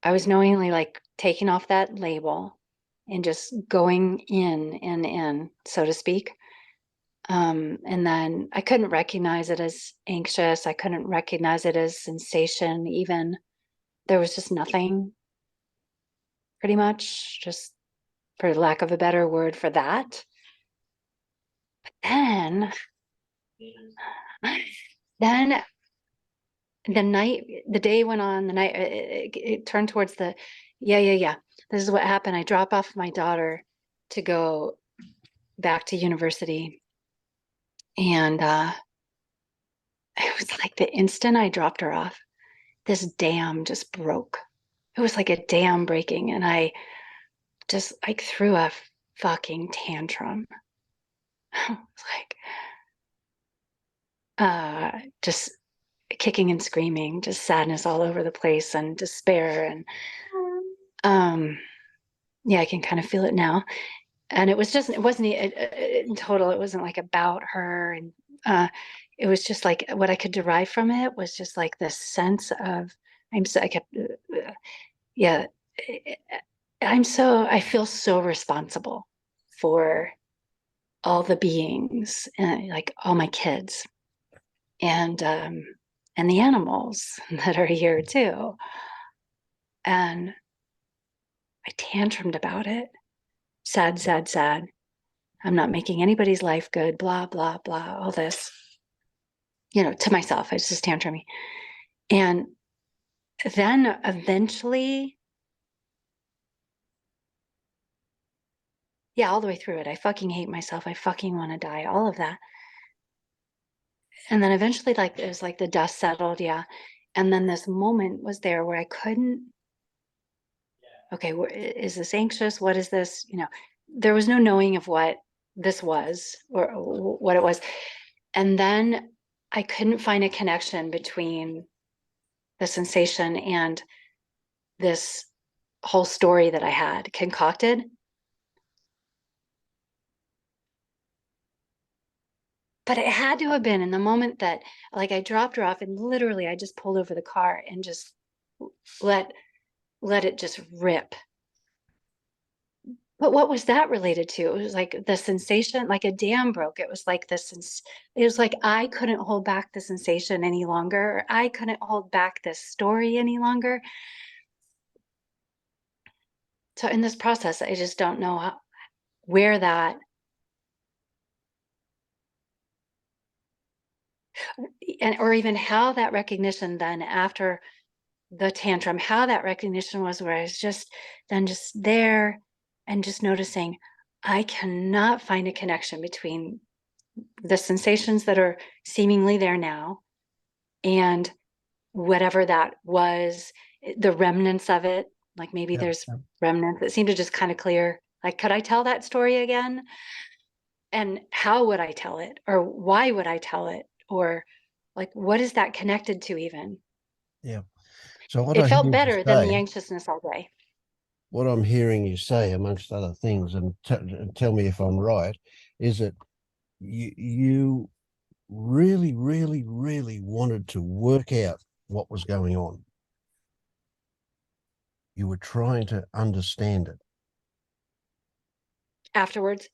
I was knowingly like taking off that label and just going in, so to speak. And then I couldn't recognize it as anxious. I couldn't recognize it as sensation. Even there was just nothing, pretty much, just for lack of a better word for that. But then the day went on, it turned towards yeah. This is what happened. I drop off my daughter to go back to university. And it was like the instant I dropped her off, this dam just broke. It was like a dam breaking, and I just like threw a fucking tantrum. Like just kicking and screaming, just sadness all over the place and despair. And yeah, I can kind of feel it now. And it wasn't in total, it wasn't like about her. And it was just like what I could derive from it was just like this sense of I feel so responsible for all the beings, like all my kids. and the animals that are here too. And I tantrumed about it. Sad, sad, sad. I'm not making anybody's life good, blah, blah, blah, all this. You know, to myself, I was just tantruming. And then eventually, yeah, all the way through it, I fucking hate myself. I fucking want to die, all of that. And then eventually, like, it was like the dust settled, yeah. And then this moment was there where I couldn't, okay, is this anxious? What is this? You know, there was no knowing of what this was or what it was. And then I couldn't find a connection between the sensation and this whole story that I had concocted. But it had to have been in the moment that, like, I dropped her off and literally I just pulled over the car and just let it just rip. But what was that related to? It was like the sensation, like a dam broke. It was like this, it was like I couldn't hold back the sensation any longer. I couldn't hold back this story any longer. So in this process, I just don't know how, where that, and or even how that recognition then after the tantrum, how that recognition was where I was just then just there and just noticing I cannot find a connection between the sensations that are seemingly there now and whatever that was, the remnants of it. Like maybe there's remnants that seem to just kind of clear. Like, could I tell that story again? And how would I tell it? Or why would I tell it? Or like, what is that connected to even? Yeah. So what It I hear felt you better than the say, anxiousness all day. what I'm hearing you say, amongst other things, and tell me if I'm right, is that you really, really, really wanted to work out what was going on. You were trying to understand it. Afterwards,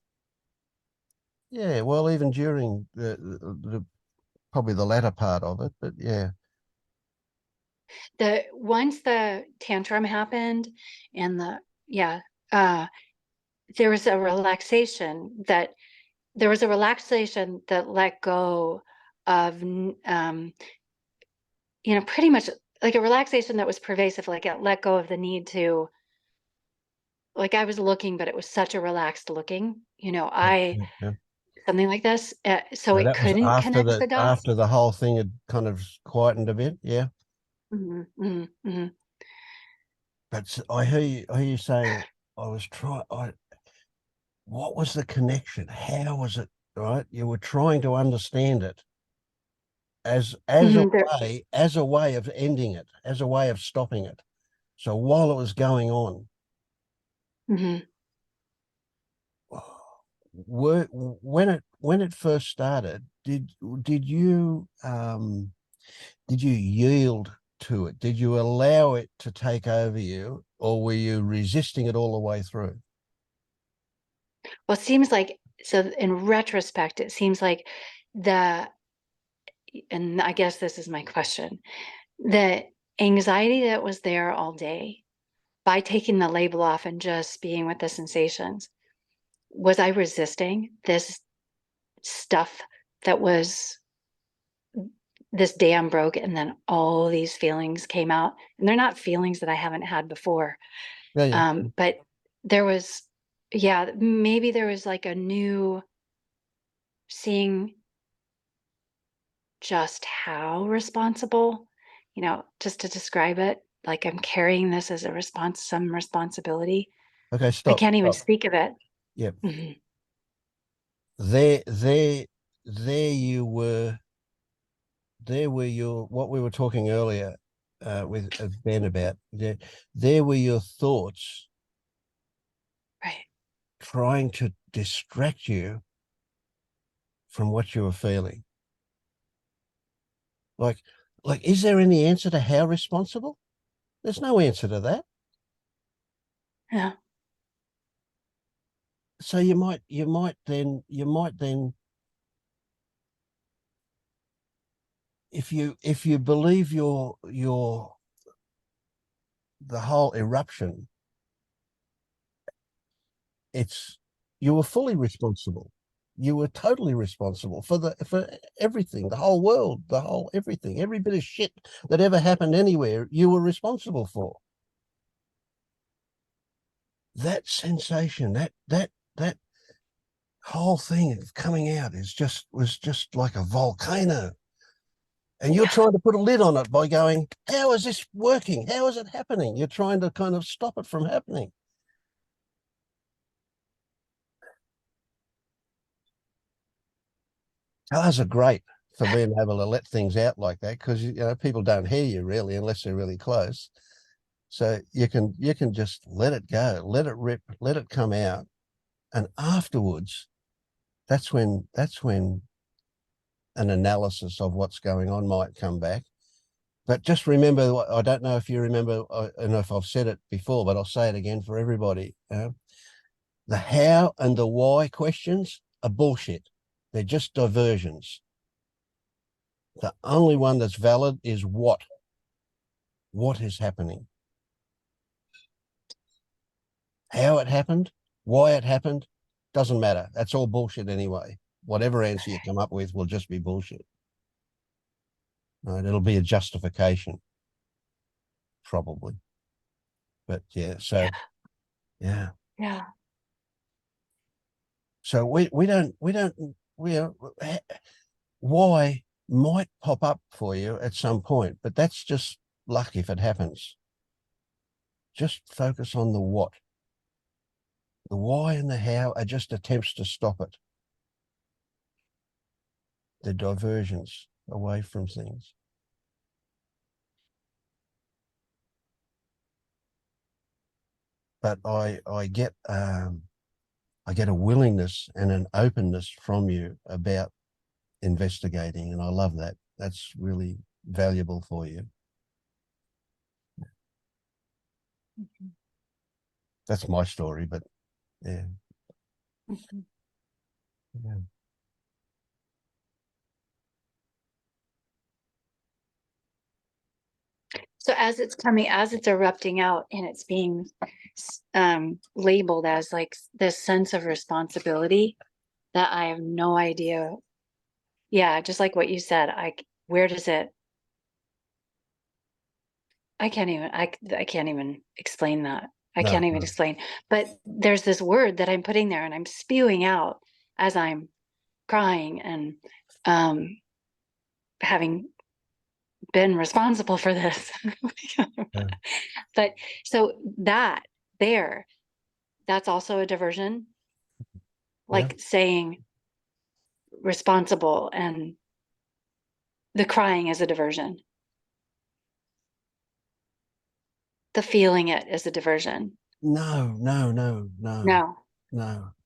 Yeah, well, even during the probably the latter part of it, but yeah. once the tantrum happened and there was a relaxation that let go of pretty much like a relaxation that was pervasive, like it let go of the need to, like I was looking, but it was such a relaxed looking, Yeah. something like this. So So it that was couldn't connect the dots. after the whole thing had kind of quietened a bit, yeah. But I hear you saying what was the connection? How was it, right? You were trying to understand it as a way of ending it, as a way of stopping it. So while it was going on, when it first started, did you yield to it? Did you allow it to take over you, or were you resisting it all the way through? Well, it seems like, so in retrospect, it seems like the, and I guess this is my question, the anxiety that was there all day by taking the label off and just being with the sensations, was I resisting this stuff that was, this dam broke and then all these feelings came out, and they're not feelings that I haven't had before. Yeah. But there was, maybe there was like a new seeing just how responsible, just to describe it, like I'm carrying this as some responsibility. Okay, I stop. can't even speak of it. Yep. Mhm. There you were. There were your what we were talking earlier with Ben about. There were your thoughts Right. trying to distract you from what you were feeling. Like, is there any answer to how responsible? There's no answer to that. Yeah. So you might then if you believe the whole eruption, you were fully responsible. You were totally responsible for everything, the whole world, everything, every bit of shit that ever happened anywhere, you were responsible for. That sensation, that whole thing of coming out was just like a volcano. And you're trying to put a lid on it by going, how is this working? How is it happening? You're trying to kind of stop it from happening. Cars are great for being able to let things out like that, because people don't hear you really unless they're really close. So you can just let it go, let it rip, let it come out. And afterwards, that's when an analysis of what's going on might come back. But just remember, I don't know if you remember, I don't know if I've said it before, but I'll say it again for everybody. The how and the why questions are bullshit. They're just diversions. The only one that's valid is what. What is happening? How it happened, why it happened, doesn't matter. That's all bullshit anyway. Whatever answer you come up with will just be bullshit. Right? It'll be a justification, probably. But yeah, so yeah. Yeah. So why might pop up for you at some point, but that's just luck if it happens. Just focus on the what. The why and the how are just attempts to stop it. The diversions away from things. But I get a willingness and an openness from you about investigating, and I love that. That's really valuable for you. Mm-hmm. That's my story, but yeah. Mm-hmm. Yeah. So as it's erupting out and it's being labeled as like this sense of responsibility that I have no idea. Yeah, just like what you said, where does it? I can't even explain that. I can't even explain. But there's this word that I'm putting there and I'm spewing out as I'm crying and having been responsible for this. Yeah. But so that's also a diversion. Like saying responsible and the crying is a diversion. The feeling it is a diversion. No. No.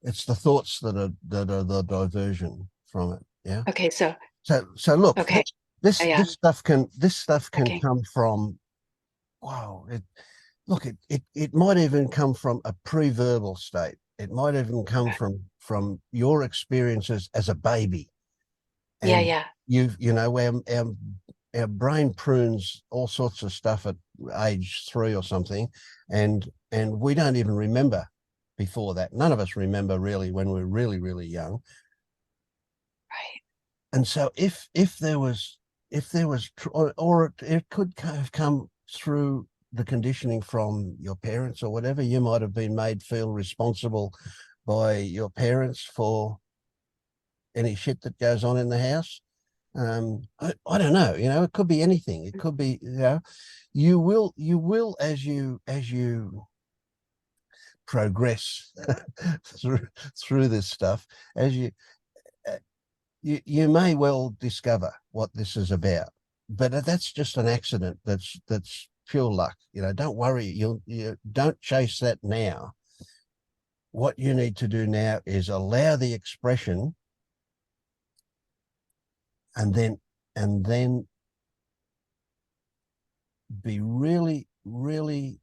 It's the thoughts that are the diversion from it. Yeah. Okay. So look, okay. this Yeah. stuff can Okay. come from, wow, it might even come from a pre-verbal state. It might even come from your experiences as a baby. And Yeah. our brain prunes all sorts of stuff at age 3 or something, and we don't even remember before that. None of us remember really when we're really, really young. Right. And so if there was or it could have come through the conditioning from your parents or whatever. You might have been made feel responsible by your parents for any shit that goes on in the house. I don't know, it could be anything. It could be, you will as you progress through this stuff, as you may well discover what this is about, but that's just an accident. That's pure luck. Don't worry. You don't chase that now. What you need to do now is allow the expression, and then be really, really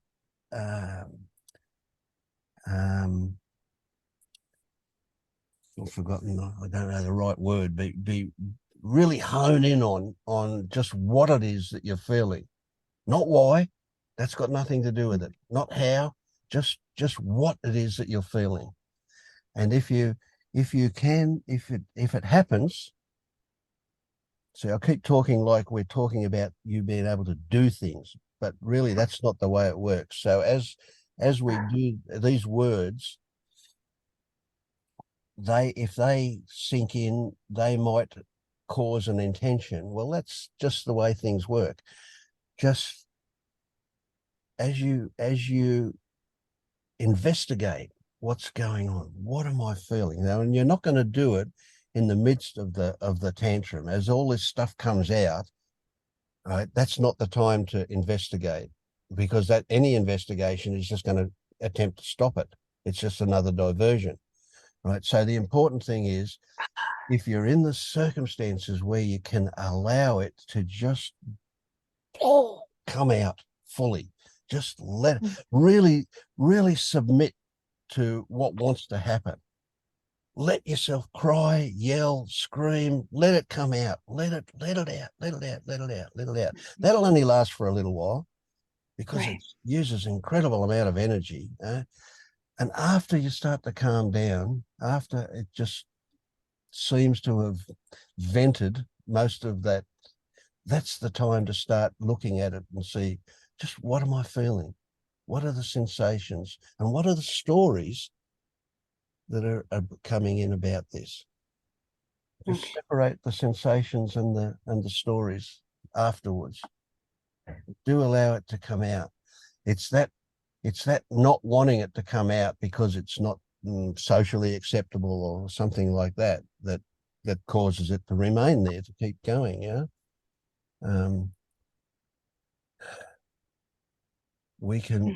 I've forgotten. I don't know the right word. Be really hone in on just what it is that you're feeling, not why. That's got nothing to do with it. Not how, just what it is that you're feeling. And if it happens, see, I'll keep talking like we're talking about you being able to do things, but really that's not the way it works. So as we do these words, if they sink in, they might cause an intention. Well, that's just the way things work. Just as you investigate what's going on, what am I feeling now? And you're not going to do it in the midst of the tantrum as all this stuff comes out. Right, that's not the time to investigate, because that any investigation is just going to attempt to stop it. It's just another diversion. Right. So the important thing is, if you're in the circumstances where you can allow it to just come out fully, just let really submit to what wants to happen. Let yourself cry, yell, scream, let it come out, let it out. That'll only last for a little while, because it uses incredible amount of energy. And after you start to calm down, after it just seems to have vented most of that, that's the time to start looking at it and see, just what am I feeling? What are the sensations? And what are the stories that are coming in about this? Just separate the sensations and the stories afterwards. Do allow it to come out. It's that not wanting it to come out because it's not socially acceptable or something like that causes it to remain there, to keep going. Yeah. We can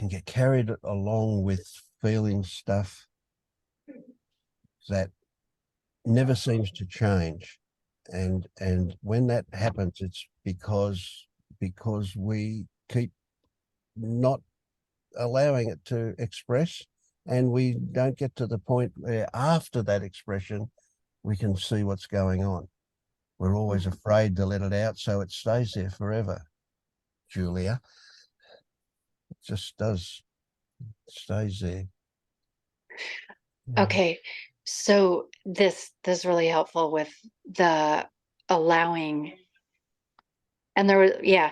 get carried along with feeling stuff that never seems to change, and when that happens, it's because we keep not allowing it to express, and we don't get to the point where after that expression we can see what's going on. We're always afraid to let it out, so it stays there forever. Julia, it just does. It stays there. Okay, so this is really helpful with the allowing, and there was, yeah,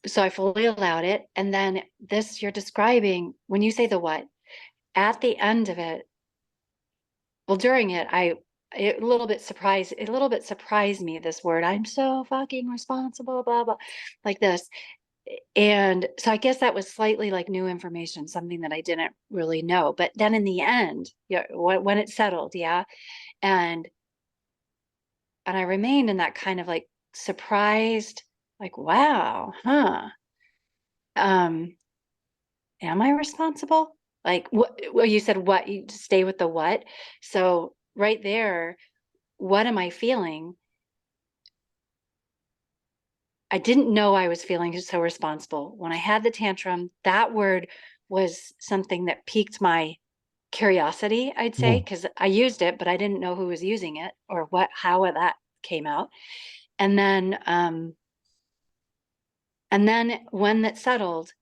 so I fully allowed it, and then this you're describing when you say the what at the end of it. Well, during it, a little bit surprised me, this word, I'm so fucking responsible, blah blah, like this. And so I guess that was slightly like new information, something that I didn't really know. But then in the end, yeah, when it settled, yeah, and I remained in that kind of like surprised, like, wow, huh? Am I responsible? Like, what? Well, you said what? You stay with the what? So right there, what am I feeling? I didn't know I was feeling so responsible. When I had the tantrum, that word was something that piqued my curiosity, I'd say, because I used it, but I didn't know who was using it or how that came out. And then when that settled,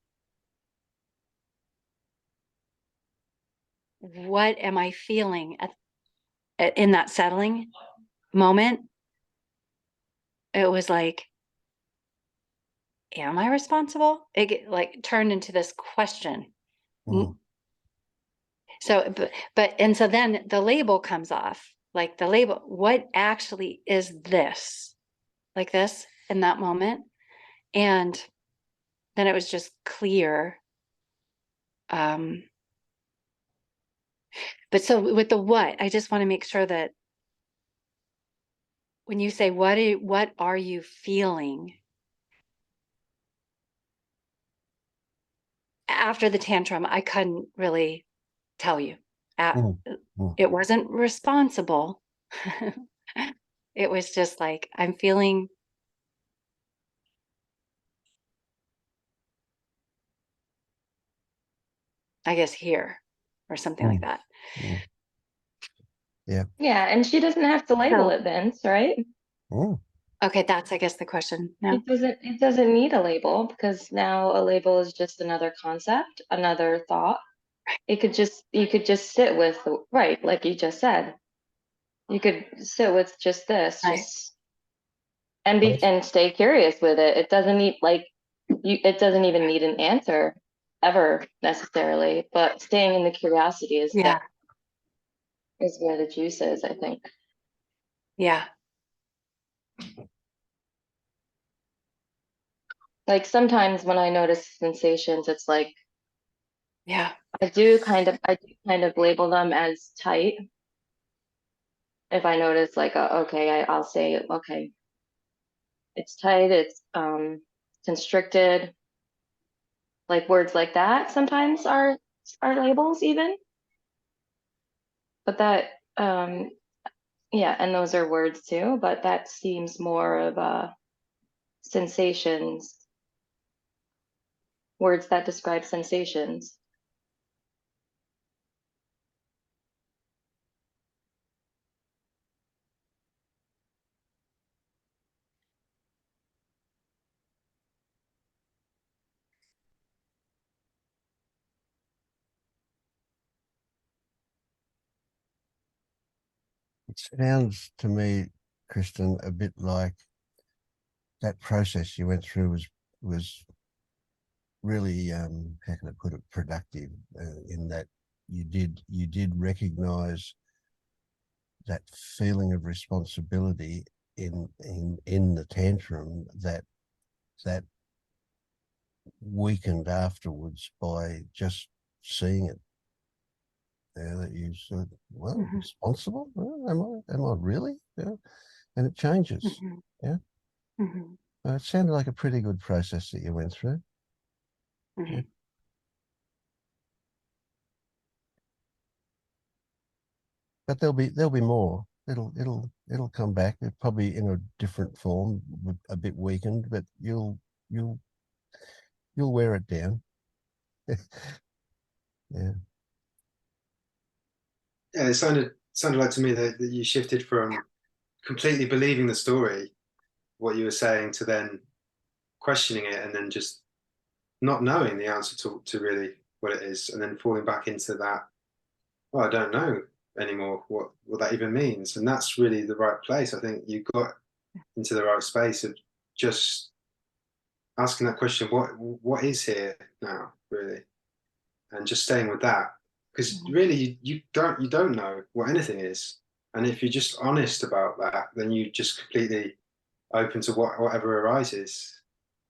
what am I feeling in that settling moment? It was like, am I responsible? It like turned into this question. So, and so then the label comes off, like the label, what actually is this? Like this in that moment. And then it was just clear. But so with the what, I just want to make sure that when you say, what are you feeling after the tantrum, I couldn't really tell you. It wasn't responsible. It was just like, I'm feeling, I guess, here. or something like that. Mm. Yeah. Yeah, and she doesn't have to label So- it, Vince, right? Mm. Okay, that's, I guess, the question now. It doesn't need a label, because now a label is just another concept, another thought. You could just sit with, right, like you just said. You could sit with just this, Right. just and stay curious with it. It doesn't need it doesn't even need an answer ever necessarily, but staying in the curiosity is Yeah. is where the juice is, I think. Yeah. Like sometimes when I notice sensations, it's like Yeah. I do kind of label them as tight. If I notice like okay, I'll say okay, it's tight, it's constricted. Like words like that sometimes are labels even. But that yeah, and those are words too, but that seems more of sensations, words that describe sensations. It sounds to me, Kristen, a bit like that process you went through was really, how can I put it, productive, in that you did recognize that feeling of responsibility in the tantrum that weakened afterwards by just seeing it. Yeah, that you said, well, responsible? Well, am I really? Yeah. And it changes. Yeah. It sounded like a pretty good process that you went through. Yeah. But there'll be more. It'll come back. It probably in a different form, a bit weakened, but you'll wear it down. Yeah. Yeah, it sounded like to me that you shifted from completely believing the story, what you were saying, to then questioning it and then just not knowing the answer to really what it is, and then falling back into that, well, I don't know anymore what that even means. And that's really the right place. I think you got into the right space of just asking that question, what is here now, really? And just staying with that. Because really you don't know what anything is. And if you're just honest about that, then you just completely open to whatever arises.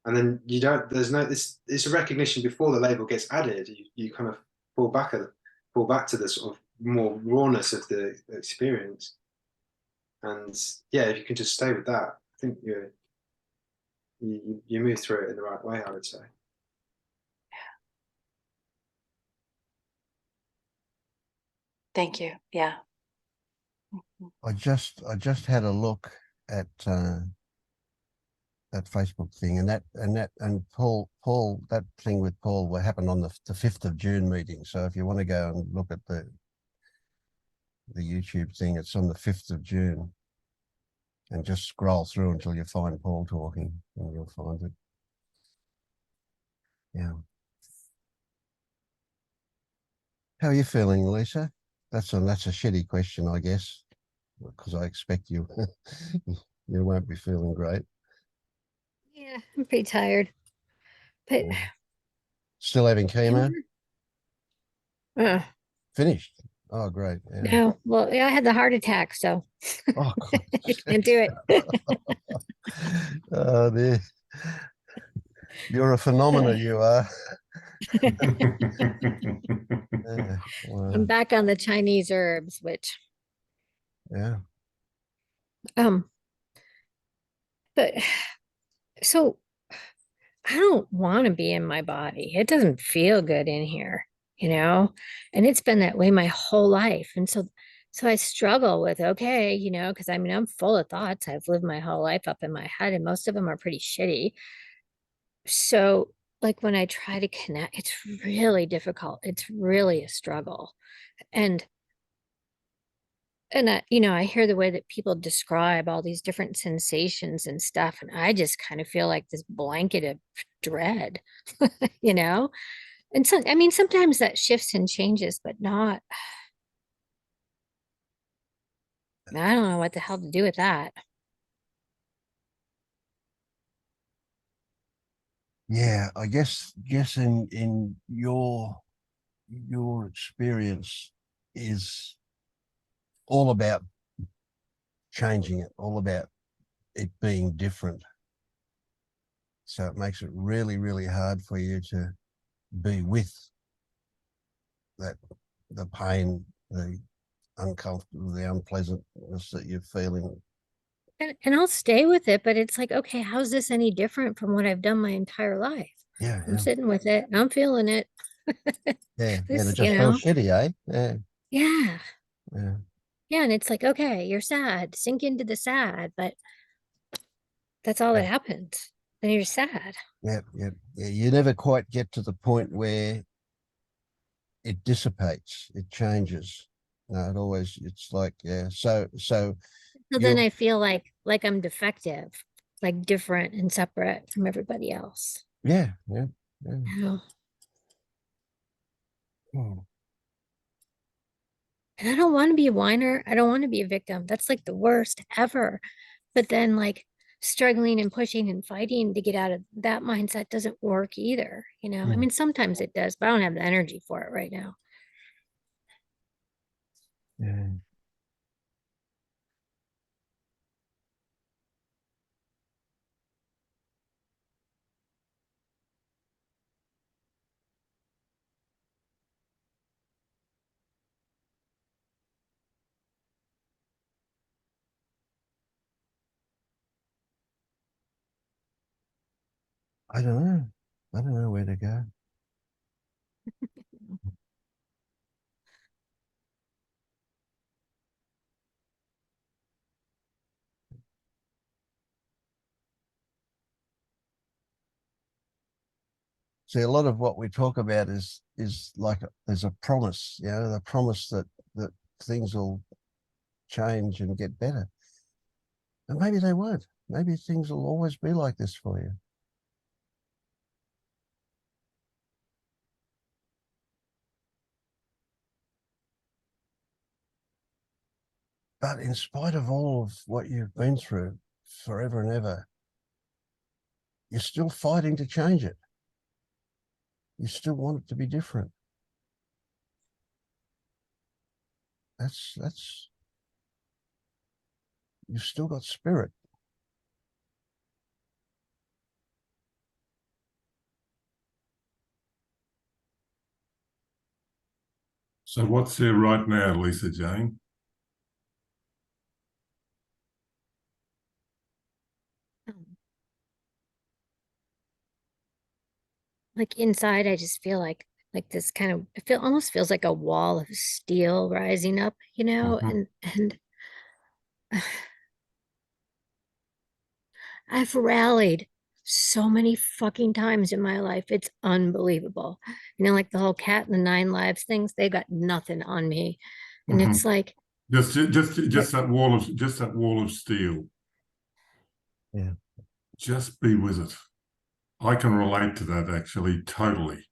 And then you don't, there's no, it's a recognition before the label gets added. You kind of fall back to the sort of more rawness of the experience. And yeah, if you can just stay with that, I think you move through it in the right way, I would say. Thank you. Yeah. I just had a look at that Facebook thing, and Paul, that thing with Paul what happened on the 5th of June meeting. So if you want to go and look at the YouTube thing, it's on the 5th of June, and just scroll through until you find Paul talking, and you'll find it. Yeah. How are you feeling, Lisa? That's a shitty question, I guess, because I expect you you won't be feeling great. Yeah, I'm pretty tired. But Still having chemo? uh, Finished. Oh, great. Yeah. no, well, yeah, I had the heart attack, so Oh, God. I can't do it. Oh, dear. You're a phenomena, you are. Yeah, wow. I'm back on the Chinese herbs, which Yeah. but so I don't want to be in my body. It doesn't feel good in here, and it's been that way my whole life. And so I struggle with, okay, because I mean, I'm full of thoughts. I've lived my whole life up in my head, and most of them are pretty shitty. So like when I try to connect, it's really difficult. It's really a struggle. And I, I hear the way that people describe all these different sensations and stuff, and I just kind of feel like this blanket of dread, you know? And so, I mean, sometimes that shifts and changes, but not, I don't know what the hell to do with that. Yeah, I guess in your experience is all about changing it, all about it being different. So it makes it really, really hard for you to be with that, the pain, the uncomfortable, the unpleasantness that you're feeling. And I'll stay with it, but it's like, okay, how's this any different from what I've done my entire life? Yeah, I'm yeah, sitting with it, and I'm feeling it. yeah. This, It just feels shitty, eh? Yeah, yeah. yeah. Yeah, and it's like, okay, you're sad, sink into the sad, but that's all that happens. Then you're sad. Yeah, yeah, yeah. You never quite get to the point where it dissipates, it changes. No, it always, it's like, yeah. So So then you, I feel like I'm defective, like different and separate from everybody else. yeah, yeah, yeah. You know? Hmm. And I don't want to be a whiner. I don't want to be a victim. That's like the worst ever. But then like struggling and pushing and fighting to get out of that mindset doesn't work either. I Hmm. mean, sometimes it does, but I don't have the energy for it right now. Yeah. I don't know. I don't know where to go. See, a lot of what we talk about is like there's a promise, the promise that things will change and get better. And maybe they won't. Maybe things will always be like this for you. But in spite of all of what you've been through forever and ever, you're still fighting to change it. You still want it to be different. That's you've still got spirit. So what's there right now, Lisa Jane? Like inside, I just feel like this kind of it almost feels like a wall of steel rising up, Mhm. and I've rallied so many fucking times in my life. It's unbelievable. Like the whole cat and the 9 lives things, they got nothing on me. And it's Mhm. like Just that wall of steel. Yeah. Just be with it. I can relate to that actually totally.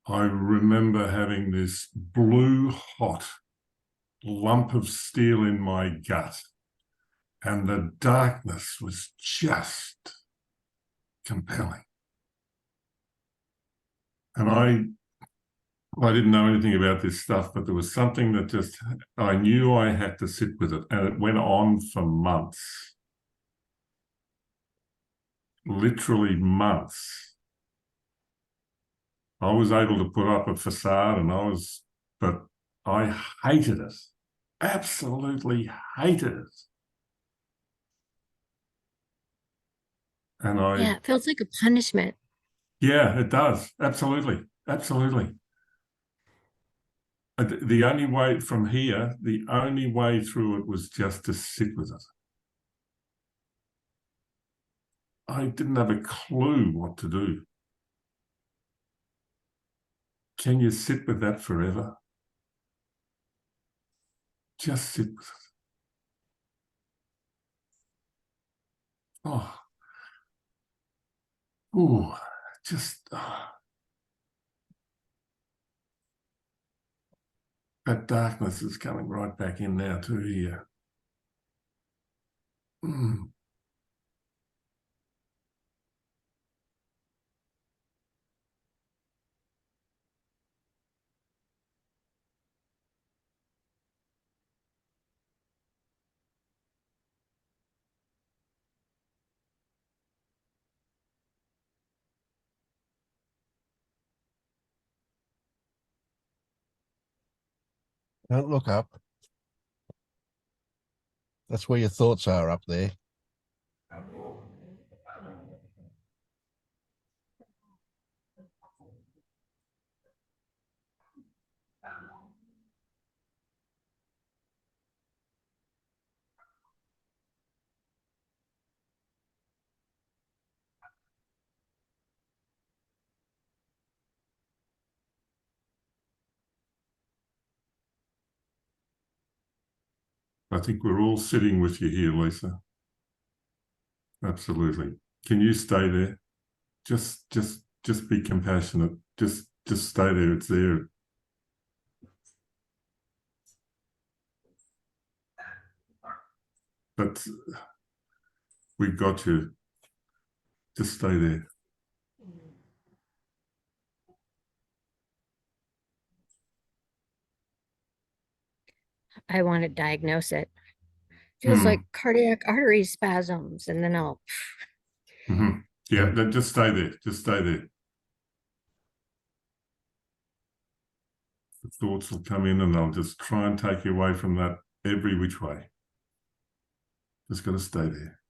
I remember having this blue hot lump of steel in my gut, and the darkness was just compelling. And I didn't know anything about this stuff, but there was something that just, I knew I had to sit with it, and it went on for months, literally months. I was able to put up a facade but I hated it. Absolutely hated it. And yeah, it feels like a punishment. yeah, it does. Absolutely. Absolutely. The only way from here, the only way through it was just to sit with it. I didn't have a clue what to do. Can you sit with that forever? Just sit with it. Oh, ooh, just that darkness is coming right back in now too here. Mm. Don't look up. That's where your thoughts are, up there. I think we're all sitting with you here, Lisa. Absolutely. Can you stay there? Just be compassionate. Just stay there. It's there. But we got you. Just stay there. I want to diagnose it. Feels like cardiac artery spasms, and then I'll. Yeah, then just stay there. Just stay there. The thoughts will come in and they'll just try and take you away from that every which way. Just got to stay there.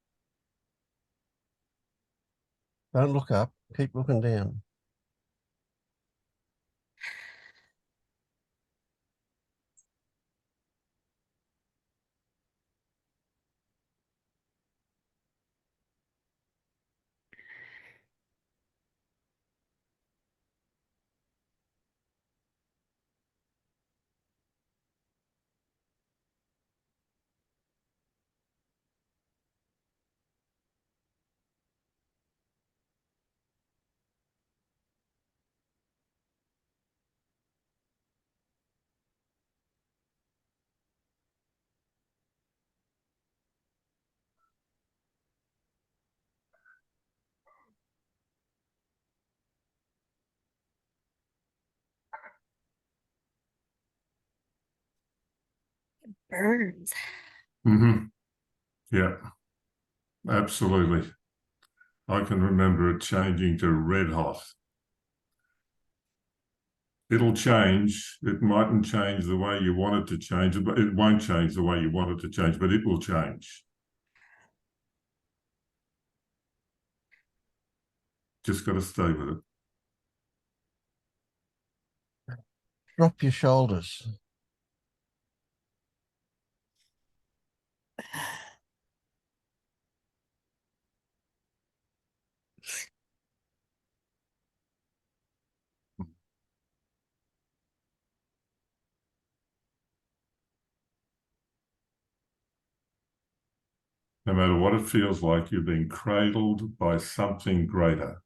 Don't look up. Keep looking down. Burns. Yeah, absolutely. I can remember it changing to red hot. It'll change. It mightn't change the way you want it to change, but it won't change the way you want it to change, but it will change. Just got to stay with it. Drop your shoulders. No matter what it feels like, you're being cradled by something greater.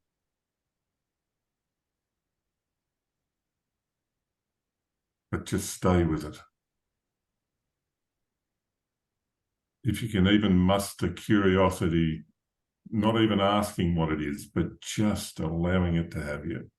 But just stay with it. If you can even muster curiosity, not even asking what it is, but just allowing it to have you.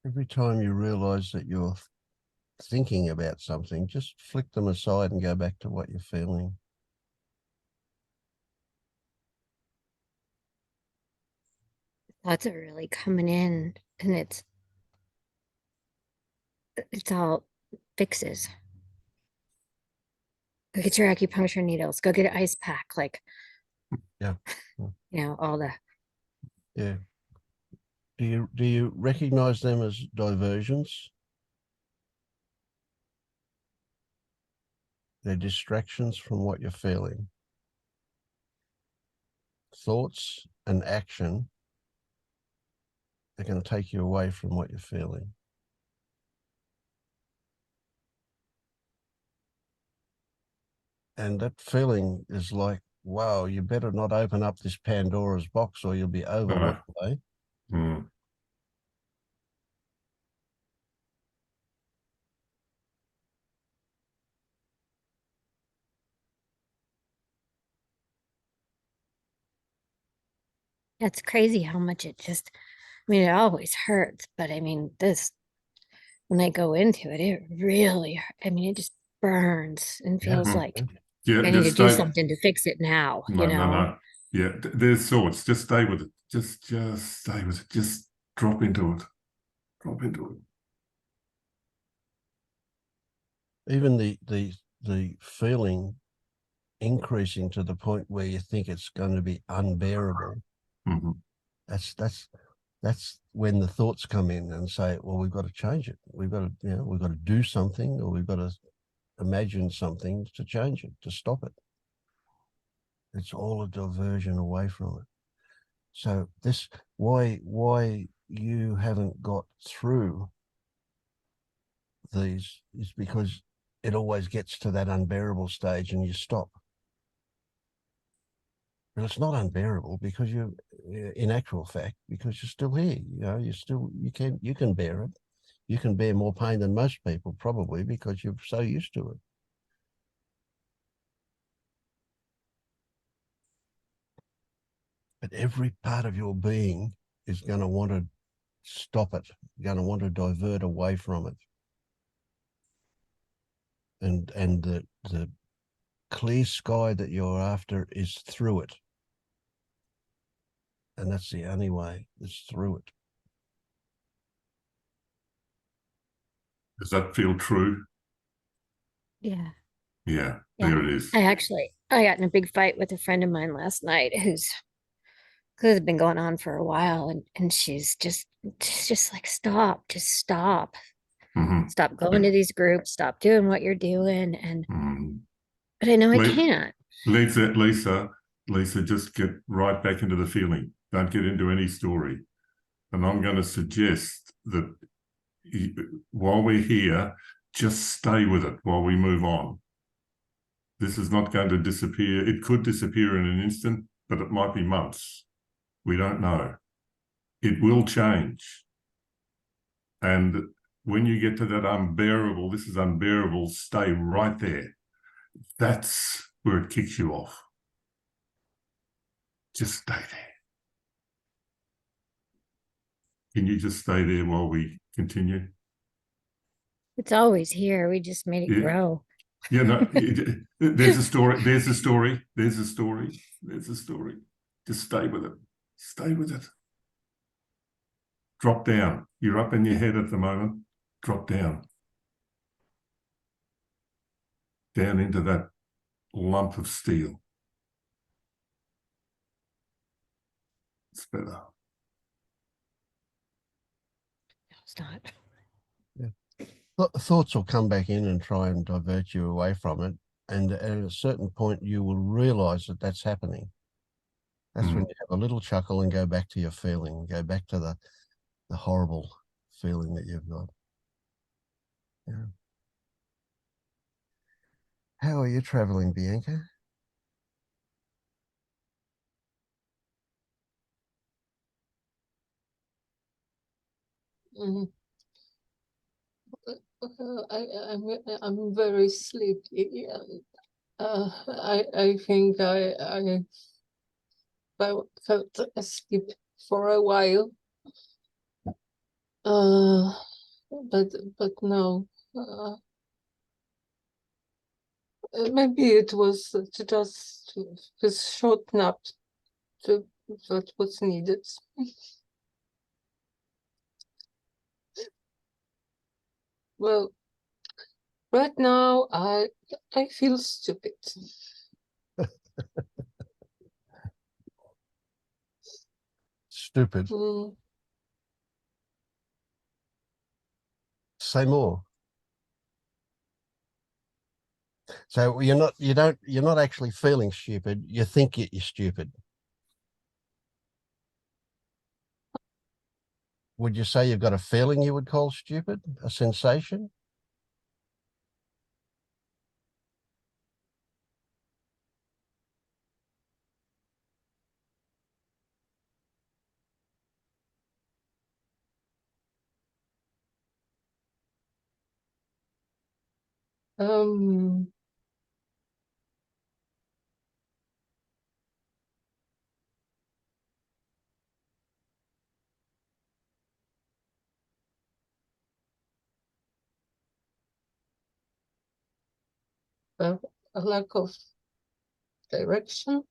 Every time you realize that you're thinking about something, just flick them aside and go back to what you're feeling. Thoughts are really coming in, and it's all fixes. Go get your acupuncture needles. Go get an ice pack. Like, Yeah. all the. Yeah. Do you recognize them as diversions? They're distractions from what you're feeling. Thoughts and action are going to take you away from what you're feeling. And that feeling is like, wow, you better not open up this Pandora's box or you'll be overwhelmed. Eh? Mm. It's crazy how much it just. I mean, it always hurts, but I mean, when I go into it, it really. I mean, it just burns and feels like Yeah, I need to just do stay. something to fix it now. No. Yeah, there's thoughts. Just stay with it. Just stay with it. Just drop into it. Drop into it. Even the feeling increasing to the point where you think it's going to be unbearable. Mm-hmm. That's when the thoughts come in and say, well, we've got to change it. We've got to do something, or we've got to imagine something to change it, to stop it. It's all a diversion away from it. So why you haven't got through these is because it always gets to that unbearable stage and you stop. But it's not unbearable because in actual fact, because you're still here. You can bear it. You can bear more pain than most people probably because you're so used to it. But every part of your being is going to want to stop it, going to want to divert away from it. And the clear sky that you're after is through it. And that's the only way, is through it. Does that feel true? Yeah. Yeah, there it is. I got in a big fight with a friend of mine last night who's been going on for a while, and she's just like, stop, just stop. Mm-hmm. Stop going to these groups, stop doing what you're doing. And but I know I Le- can't. Lisa, just get right back into the feeling. Don't get into any story. And I'm going to suggest that while we're here, just stay with it while we move on. This is not going to disappear. It could disappear in an instant, but it might be months. We don't know. It will change. And when you get to that unbearable, this is unbearable, stay right there. That's where it kicks you off. Just stay there. Can you just stay there while we continue? It's always here. We just made it grow. Yeah, no, there's a story. There's a story. There's a story. There's a story. Just stay with it. Stay with it. Drop down. You're up in your head at the moment. Drop down. Down into that lump of steel. It's better. It's not. Thoughts will come back in and try and divert you away from it. And at a certain point, you will realize that that's happening. That's when you have a little chuckle and go back to your feeling, go back to the horrible feeling that you've got. Yeah. How are you traveling, Bianca? I'm very sleepy. I think I felt asleep for a while. but no. Maybe it was just this short nap that was needed. Well, right now I feel stupid. Stupid. Mm. Say more. So you're not actually feeling stupid. You think you're stupid. Would you say you've got a feeling you would call stupid? A sensation? Um, a, a lack of direction.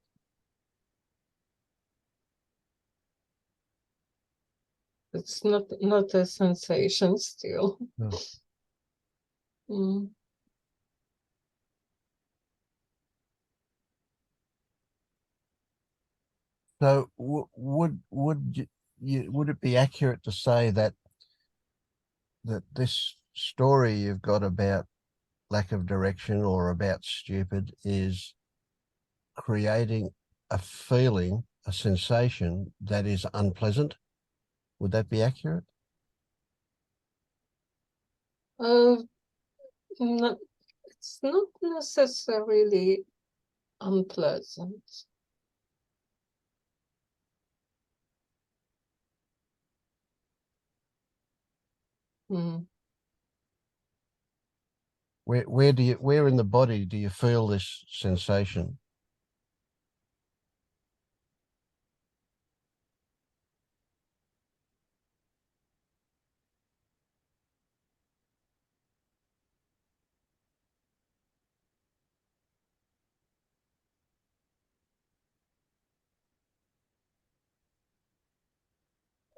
It's not a sensation still. No. Mm. So would it be accurate to say that this story you've got about lack of direction or about stupid is creating a feeling, a sensation that is unpleasant? Would that be accurate? Uh, it's not necessarily unpleasant. Mm. Where in the body do you feel this sensation?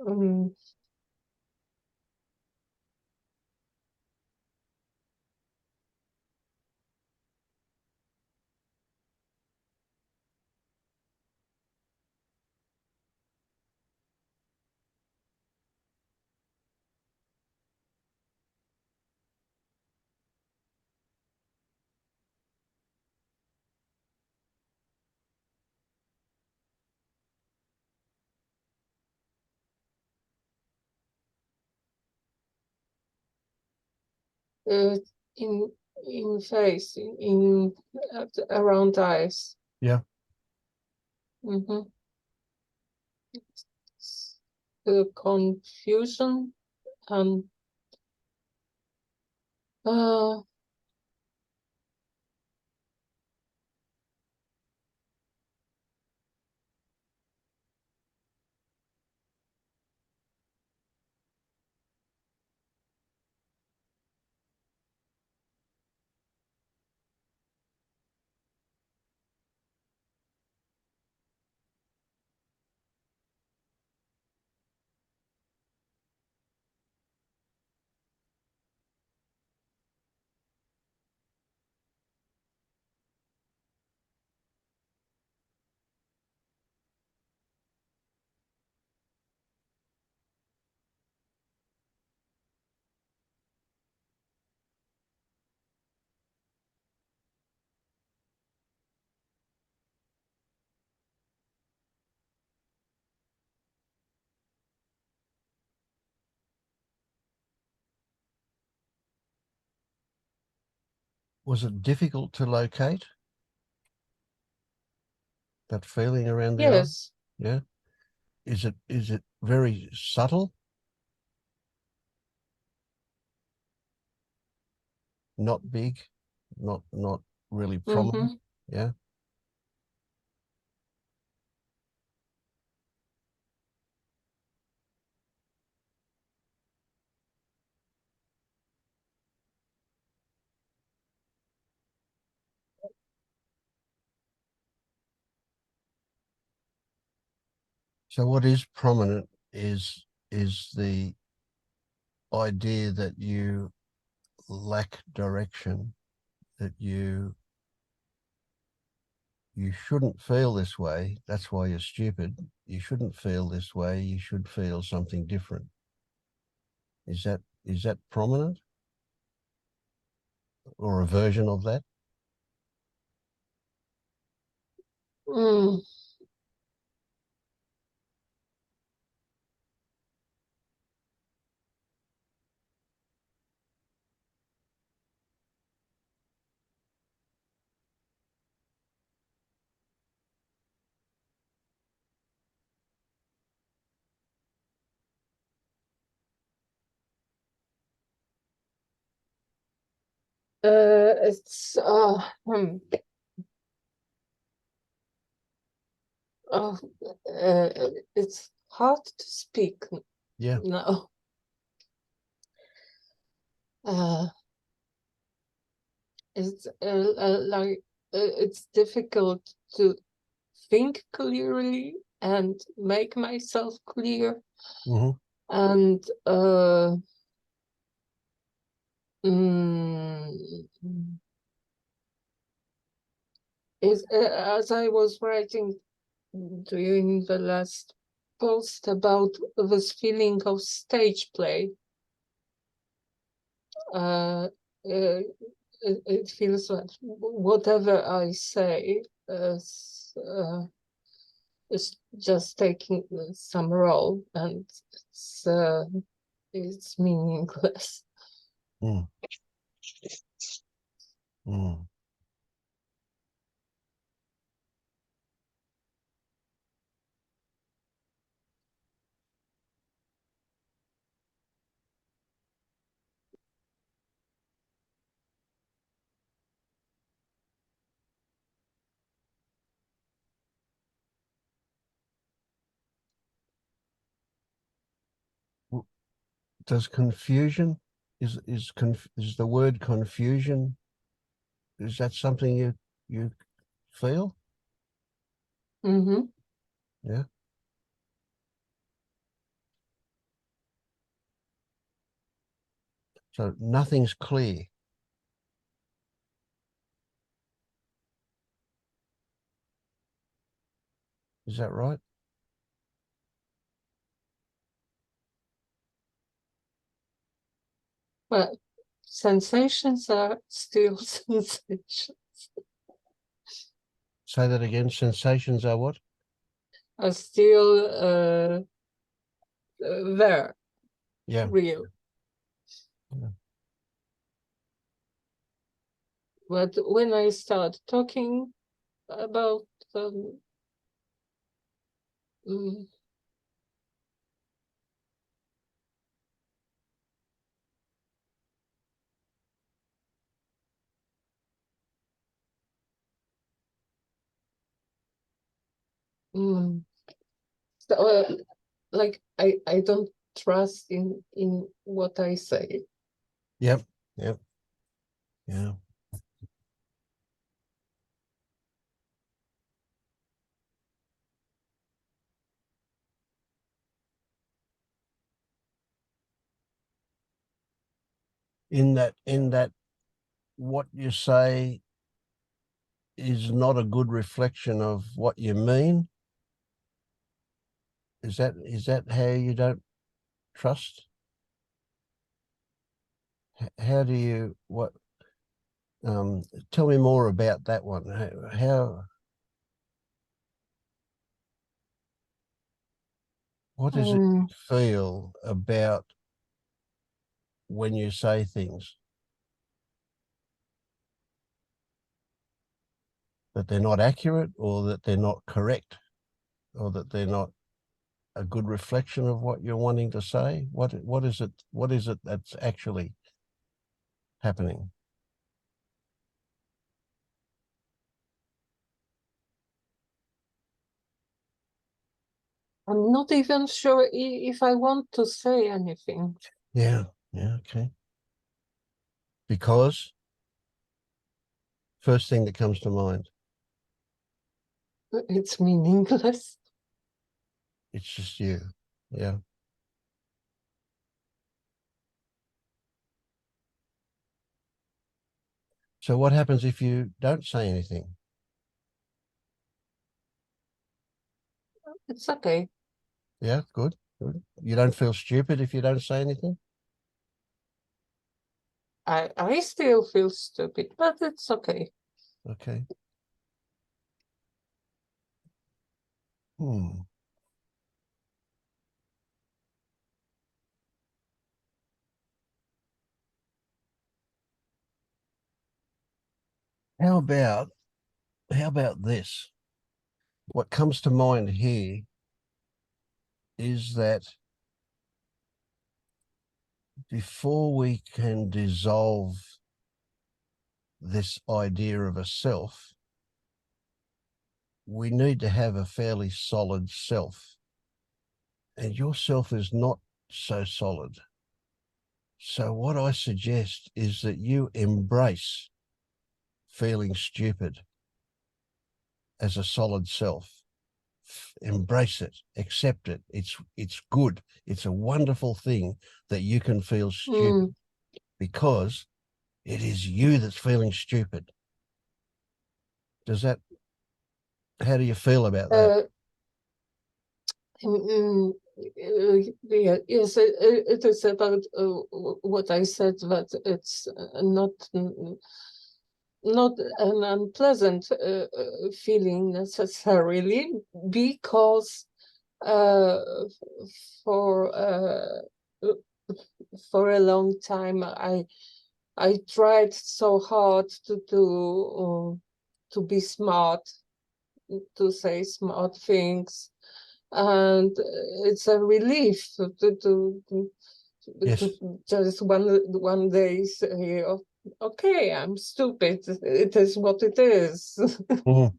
Um, uh, in face, around eyes. Yeah. Mm-hmm. Confusion and uh, Was it difficult to locate that feeling around the eye? yes. Yeah. Is it very subtle? Not big, not really prominent. Mm-hmm. Yeah. So what is prominent is the idea that you lack direction, that you shouldn't feel this way. That's why you're stupid. You shouldn't feel this way. You should feel something different. Is that prominent, or a version of that? Mm. It's uh, it's hard to speak Yeah. now. It's like it's difficult to think clearly and make myself clear, Mm-hmm. and as I was writing during the last post about this feeling of stage play, it feels like whatever I say is just taking some role, and it's meaningless. Mm. Mm. Does confusion is the word confusion, is that something you feel? Mm-hmm. Yeah. So nothing's clear. Is that right? Well, sensations are still sensations, Say that again. Sensations are what? are still there, Yeah. real. Yeah. But when I start talking about mm, mm, so, like I don't trust in what I say. Yep. Yep. Yeah. In that what you say is not a good reflection of what you mean. Is that how you don't trust? How do you what? Tell me more about that one. What does it feel about when you say things? That they're not accurate, or that they're not correct, or that they're not a good reflection of what you're wanting to say? What is it that's actually happening? I'm not even sure if I want to say anything. Yeah, okay. Because first thing that comes to mind. It's meaningless. It's just you. Yeah. So what happens if you don't say anything? It's okay. Yeah, good, good. You don't feel stupid if you don't say anything? I still feel stupid, but it's okay. Okay. Hmm. How about this? What comes to mind here is that before we can dissolve this idea of a self, we need to have a fairly solid self. And your self is not so solid. So what I suggest is that you embrace feeling stupid as a solid self. Embrace it, accept it. It's good. It's a wonderful thing that you can feel stupid because it is you that's feeling stupid. How do you feel about that? Yeah, yes, it is about what I said, that it's not an unpleasant feeling necessarily, because uh, for a long time I tried so hard to be smart, to say smart things, and it's a relief to Yes. just one day say, "Oh, okay, I'm stupid. It is what it is." Mm.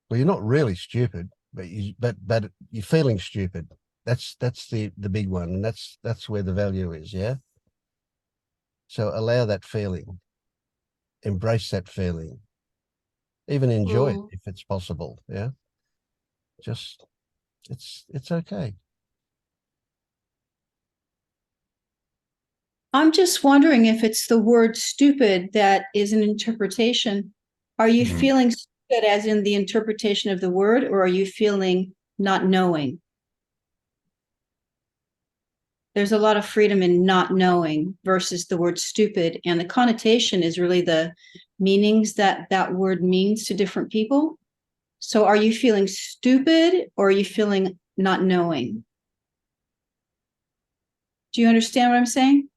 Well, you're not really stupid, but you're feeling stupid. That's the big one, and that's where the value is. Yeah. So allow that feeling, embrace that feeling, even enjoy it if it's possible. Yeah. Just it's okay. I'm just wondering if it's the word stupid that is an interpretation. Are you feeling stupid as in the interpretation of the word, or are you feeling not knowing? There's a lot of freedom in not knowing versus the word stupid. And the connotation is really the meanings that that word means to different people. So are you feeling stupid or are you feeling not knowing? Do you understand what I'm saying?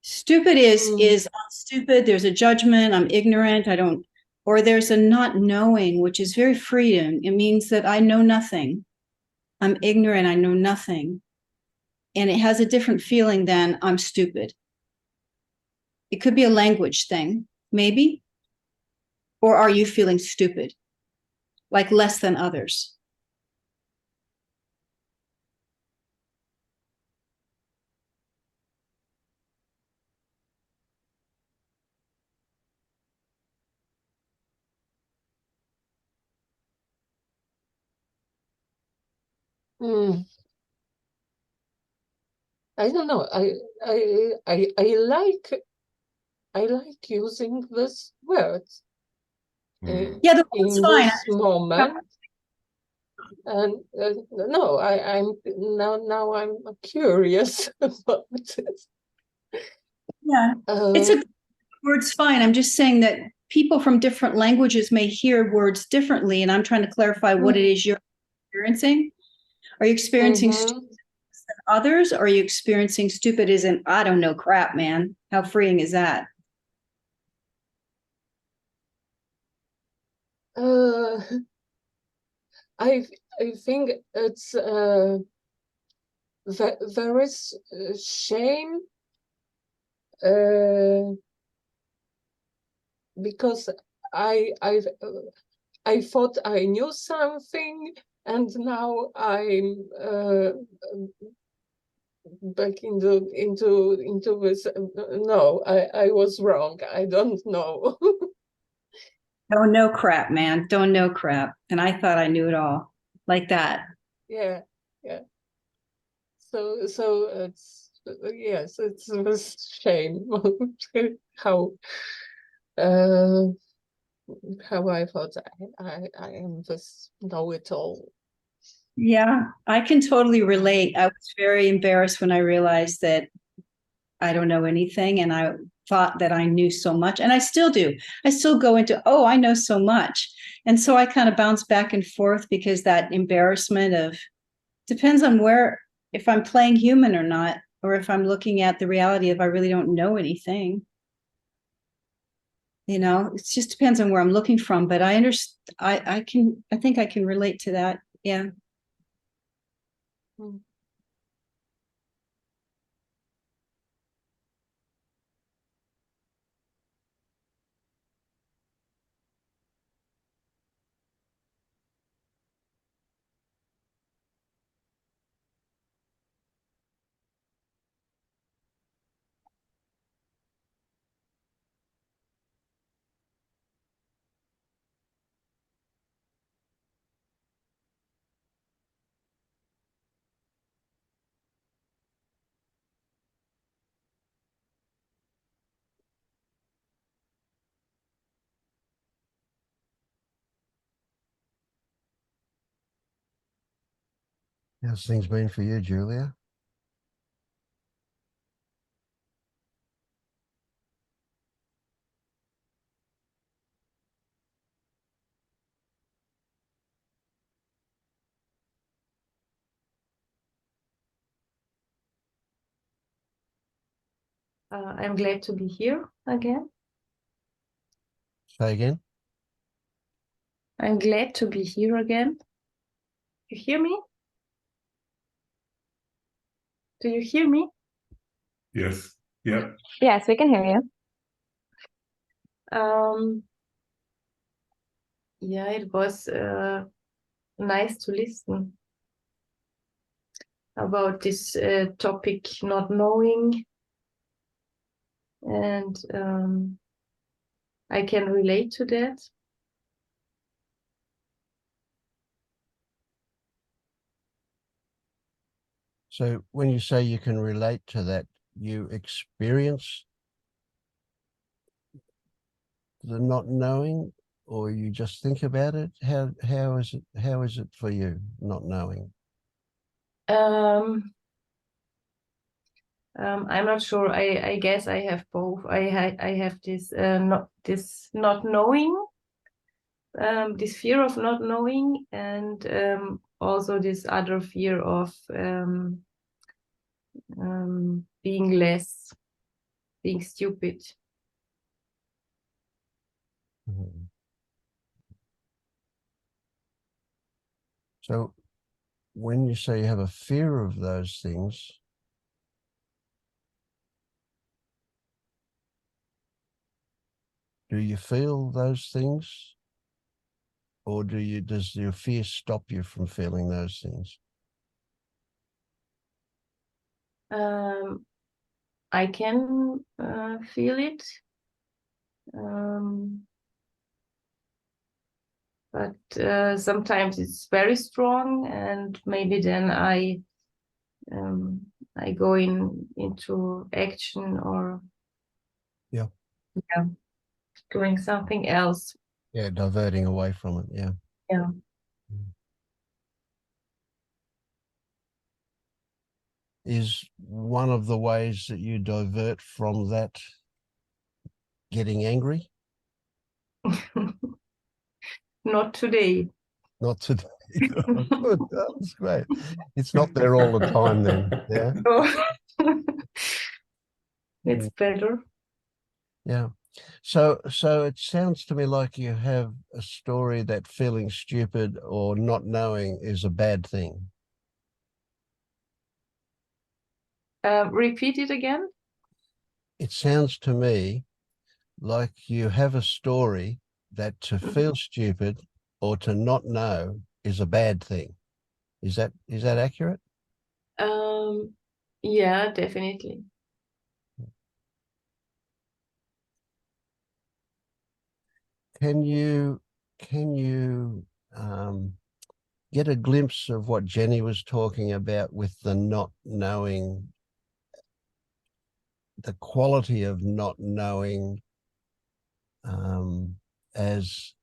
Stupid is I'm stupid, there's a judgment, I'm ignorant, I don't, or there's a not knowing, which is very freedom. It means that I know nothing. I'm ignorant, I know nothing. And it has a different feeling than I'm stupid. It could be a language thing, maybe. Or are you feeling stupid, like less than others? I don't know. I like using this word Yeah, the word's in fine. this moment. And no, I'm now I'm curious about it. Yeah, it's a word's fine. I'm just saying that people from different languages may hear words differently, and I'm trying to clarify what it is you're experiencing. Are you experiencing stupid than others, or are you experiencing stupid as in, I don't know, crap, man? How freeing is that? I think it's there is shame because I thought I knew something, and now I'm back into this. No, I was wrong. I don't know. Don't know crap, man. Don't know crap. And I thought I knew it all. Like that. Yeah, yeah. So it's yes, it's a shame how uh how I thought I am this know-it-all. Yeah, I can totally relate. I was very embarrassed when I realized that I don't know anything, and I thought that I knew so much, and I still do. I still go into, oh, I know so much. And so I kind of bounce back and forth because that embarrassment of depends on where, if I'm playing human or not, or if I'm looking at the reality of I really don't know anything. You know, it just depends on where I'm looking from, but I understand. I think I can relate to that. Yeah. Mm. How's things been for you, Julia? I'm glad to be here again. Say again? I'm glad to be here again. You hear me? Do you hear me? Yes. Yep. Yes, we can hear you. Yeah, it was nice to listen about this topic, not knowing, and I can relate to that. So when you say you can relate to that, you experience the not knowing, or you just think about it? How is it for you, not knowing? I'm not sure. I guess I have both. I have this not knowing, this fear of not knowing, and also this other fear of being stupid. Mhm. So when you say you have a fear of those things, do you feel those things, or does your fear stop you from feeling those things? I can feel it, but sometimes it's very strong, and maybe then I go into action, or Yeah, doing something else. yeah, diverting away from it. Yeah. Yeah. Is one of the ways that you divert from that getting angry? Not today. Not today. Oh, good. That's great. It's not there all the time then. Yeah. Oh. It's better. Yeah. So it sounds to me like you have a story that feeling stupid or not knowing is a bad thing. Repeat it again. It sounds to me like you have a story that to feel stupid or to not know is a bad thing. Is that accurate? Yeah, definitely. can you get a glimpse of what Jenny was talking about with the not knowing, the quality of not knowing, as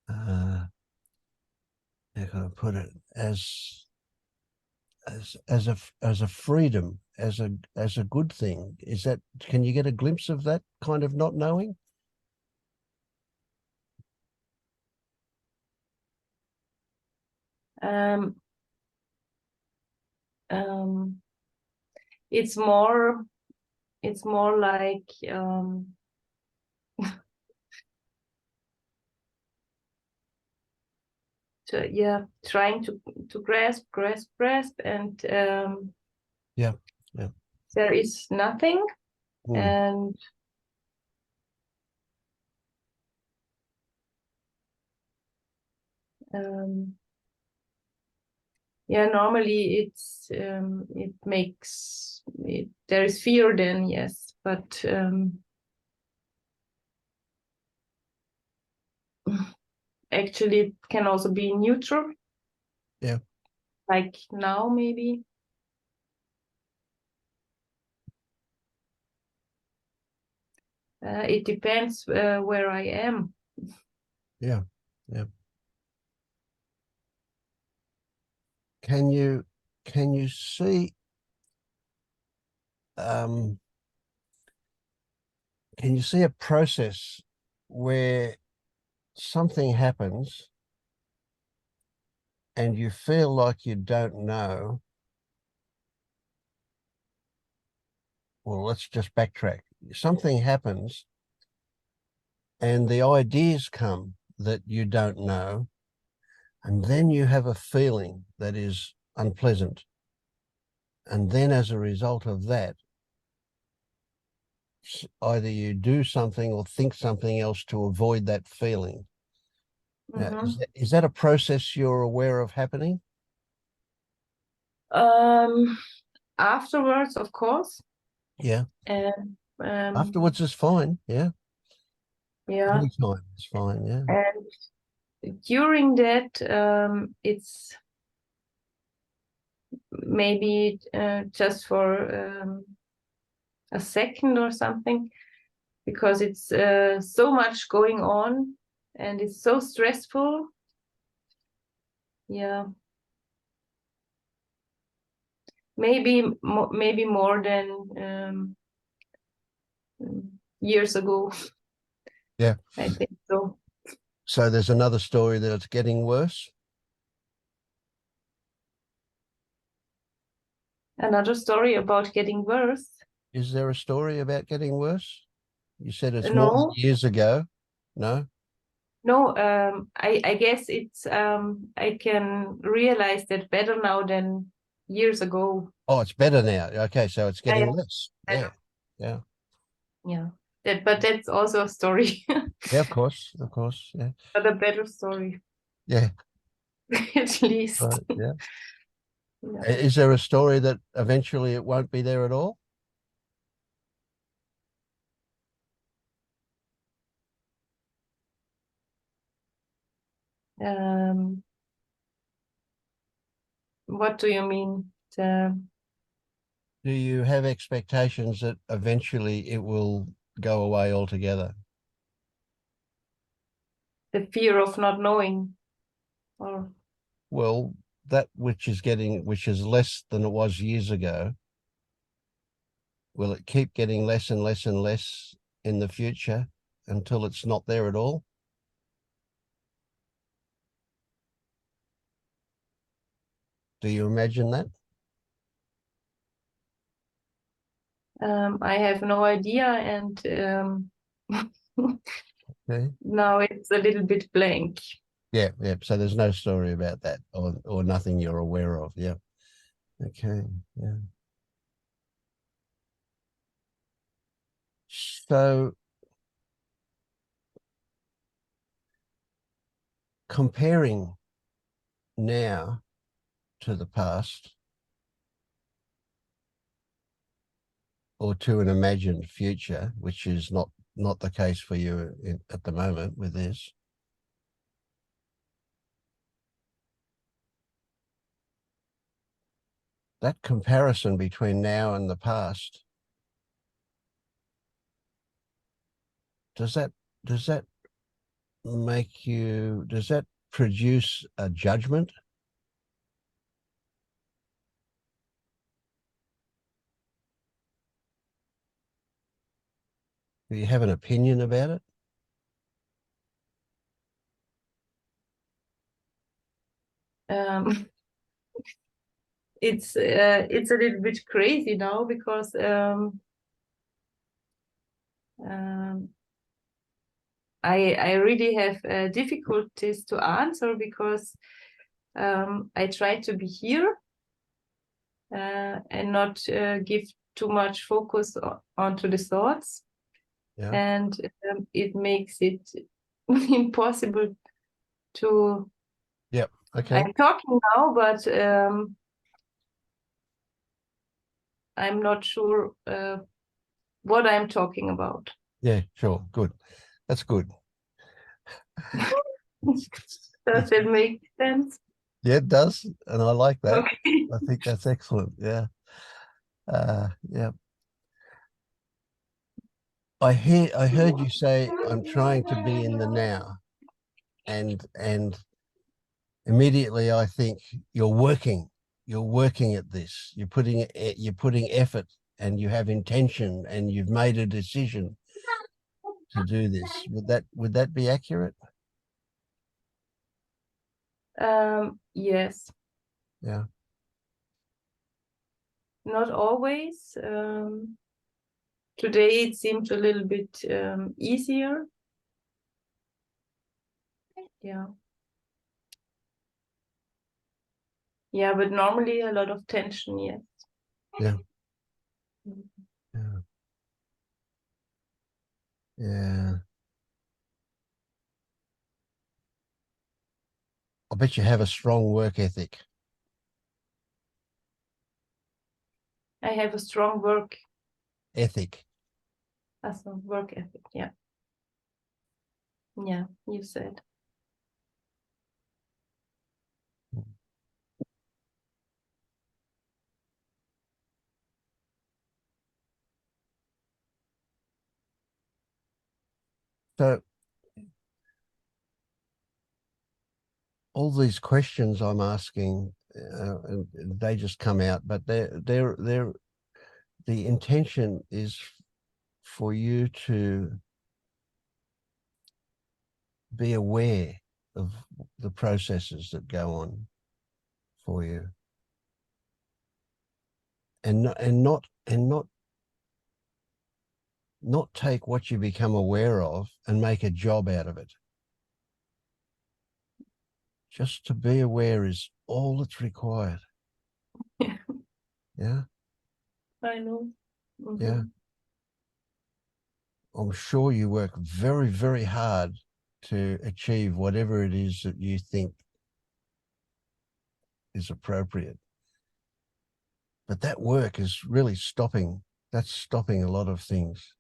how can I put it, as a freedom, as a good thing? Is that, can you get a glimpse of that kind of not knowing? Um, it's more like trying to grasp, and Yeah. there is nothing. And normally it makes it, there is fear then, yes, but actually it can also be neutral. Yeah. Like now, maybe. It depends where I am. Yeah. Can you see, can you see a process where something happens and you feel like you don't know? Well, let's just backtrack. Something happens and the ideas come that you don't know, and then you have a feeling that is unpleasant. And then as a result of that, either you do something or think something else to avoid that feeling. Is that a process you're aware of happening? Afterwards, of course. Yeah. Afterwards is fine. Yeah. Yeah. Anytime is fine. Yeah. And during that, it's maybe just for a second or something, because it's so much going on and it's so stressful. Yeah. Maybe more than years ago. Yeah. I think so. So there's another story that it's getting worse. Another story about getting worse. Is there a story about getting worse? You said it's No. more than years ago. No? No, I guess it's I can realize that better now than years ago. Oh, it's better now. Okay, so it's getting Yeah. less. Yeah. Yeah. Yeah. But that's also a story. Yeah, of course. Yeah. But a better story. Yeah. At least. Right. Yeah. Yeah. Is there a story that eventually it won't be there at all? What do you mean? Do you have expectations that eventually it will go away altogether? The fear of not knowing, or Well, that which is less than it was years ago, will it keep getting less and less and less in the future until it's not there at all? Do you imagine that? I have no idea, and Okay. now it's a little bit blank. Yeah. So there's no story about that, or nothing you're aware of. Yeah. Okay. Yeah. So comparing now to the past, or to an imagined future, which is not not the case for you at the moment with this. That comparison between now and the past, does that make you, does that produce a judgment? Do you have an opinion about it? It's a little bit crazy now because I really have difficulties to answer because I try to be here and not give too much focus onto the thoughts. Yeah. And it makes it impossible to. Yep. Okay. I'm talking now, but I'm not sure what I'm talking about. Yeah, sure. Good. That's good. Does it make sense? Yeah, it does. And I like that. Okay. I think that's excellent. Yeah. Yeah. I heard you say, I'm trying to be in the now. And immediately I think you're working at this. You're putting effort and you have intention and you've made a decision to do this. Would that be accurate? Yes. Yeah. Not always. Today it seemed a little bit easier. Yeah. Yeah, but normally a lot of tension, yes. Yeah. Yeah. Yeah. I bet you have a strong work ethic. I have a strong work Ethic. as a work ethic, yeah. Yeah, you said. So all these questions I'm asking, they just come out, but the intention is for you to be aware of the processes that go on for you, and not take what you become aware of and make a job out of it. Just to be aware is all that's required. Yeah. Yeah. I know. Mm-hmm. Yeah. I'm sure you work very, very hard to achieve whatever it is that you think is appropriate. But that work is really stopping a lot of things.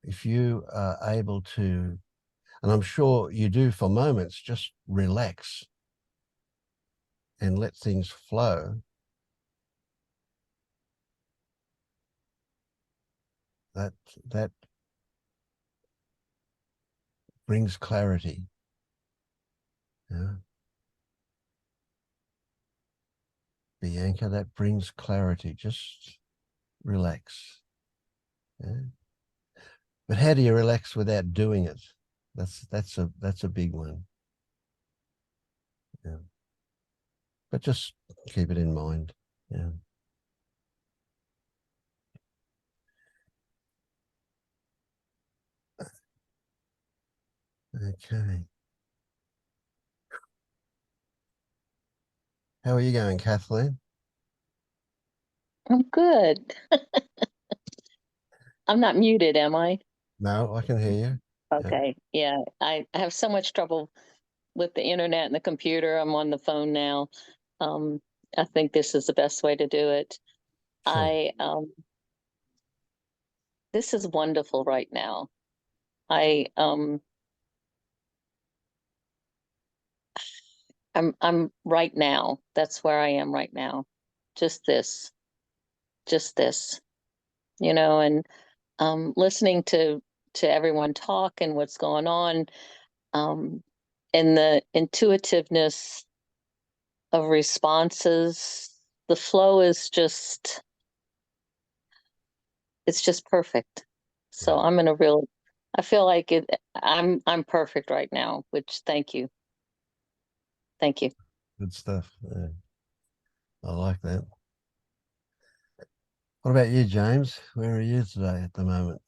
If you are able to, and I'm sure you do for moments, just relax and let things flow, that brings clarity. Yeah. Bianca, that brings clarity. Just relax. Yeah. But how do you relax without doing it? That's a big one. Yeah. But just keep it in mind. Yeah. Okay. How are you going, Kathleen? I'm good. I'm not muted, am I? No, I can hear you. Okay. Yeah. I have so much trouble with the internet and the computer. I'm on the phone now. Um, I think this is the best way to do it. Sure. this is wonderful right now. I'm right now. That's where I am right now. Just this, you know, and listening to everyone talk and what's going on, and the intuitiveness of responses. The flow is just, it's just perfect. So I'm in a real, I feel like I'm perfect right now, which thank you. Thank you. Good stuff. Yeah. I like that. What about you, James? Where are you today at the moment?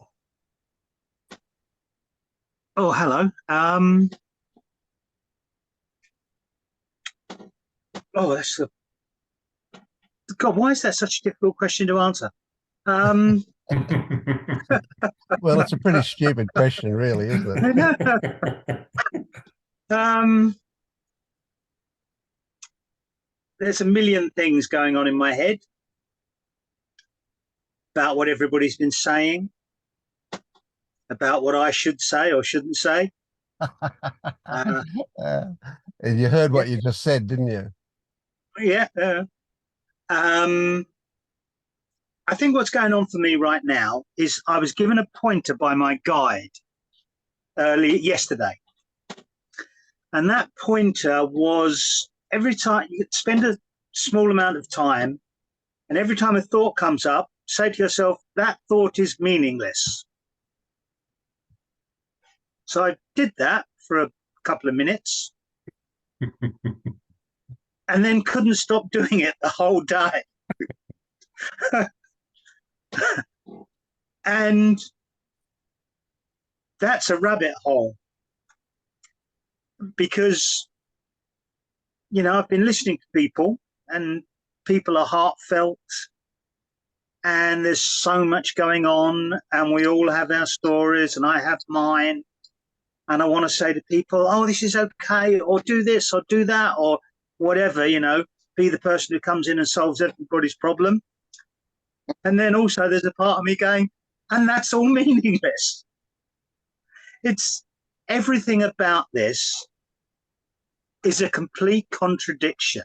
Oh, hello. Oh, that's a God. Why is that such a difficult question to answer? Well, it's a pretty stupid question, really, isn't it? There's a million things going on in my head about what everybody's been saying, about what I should say or shouldn't say. And you heard what you just said, didn't you? Yeah. I think what's going on for me right now is I was given a pointer by my guide yesterday. And that pointer was every time you spend a small amount of time, and every time a thought comes up, say to yourself, that thought is meaningless. So I did that for a couple of minutes and then couldn't stop doing it the whole day. And that's a rabbit hole because, you know, I've been listening to people and people are heartfelt and there's so much going on and we all have our stories and I have mine. And I want to say to people, oh, this is okay, or do this or do that or whatever, you know, be the person who comes in and solves everybody's problem. And then also there's a part of me going, and that's all meaningless. It's everything about this is a complete contradiction.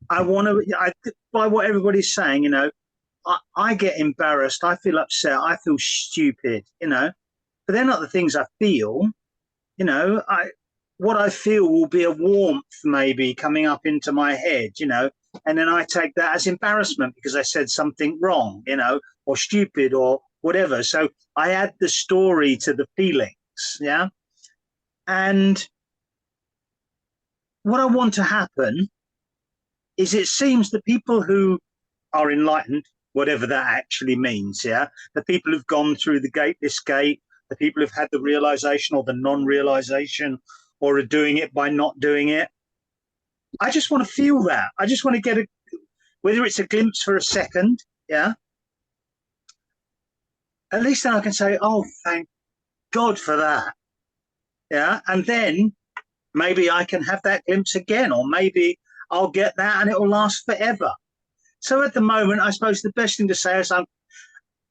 By what everybody's saying, you know, I get embarrassed. I feel upset. I feel stupid, you know, but they're not the things I feel, you know. What I feel will be a warmth maybe coming up into my head, you know, and then I take that as embarrassment because I said something wrong, you know, or stupid or whatever. So I add the story to the feelings, yeah. And what I want to happen is it seems the people who are enlightened, whatever that actually means, yeah, the people who've gone through the gateless gate, the people who've had the realization or the non-realization or are doing it by not doing it. I just want to feel that. I just want to get whether it's a glimpse for a second, yeah. At least then I can say, oh, thank God for that. Yeah. And then maybe I can have that glimpse again, or maybe I'll get that and it will last forever. So at the moment, I suppose the best thing to say is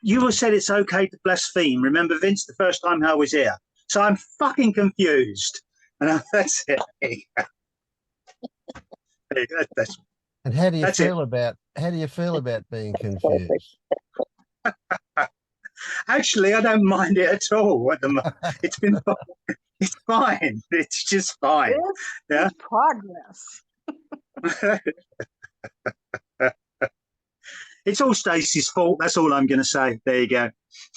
you said it's okay to blaspheme. Remember, Vince, the first time I was here. So I'm fucking confused. And that's it. And how do you feel about being confused? Actually, I don't mind it at all at the moment. It's fine. It's just fine. It's progress. It's all Stacey's fault. That's all I'm going to say. There you go.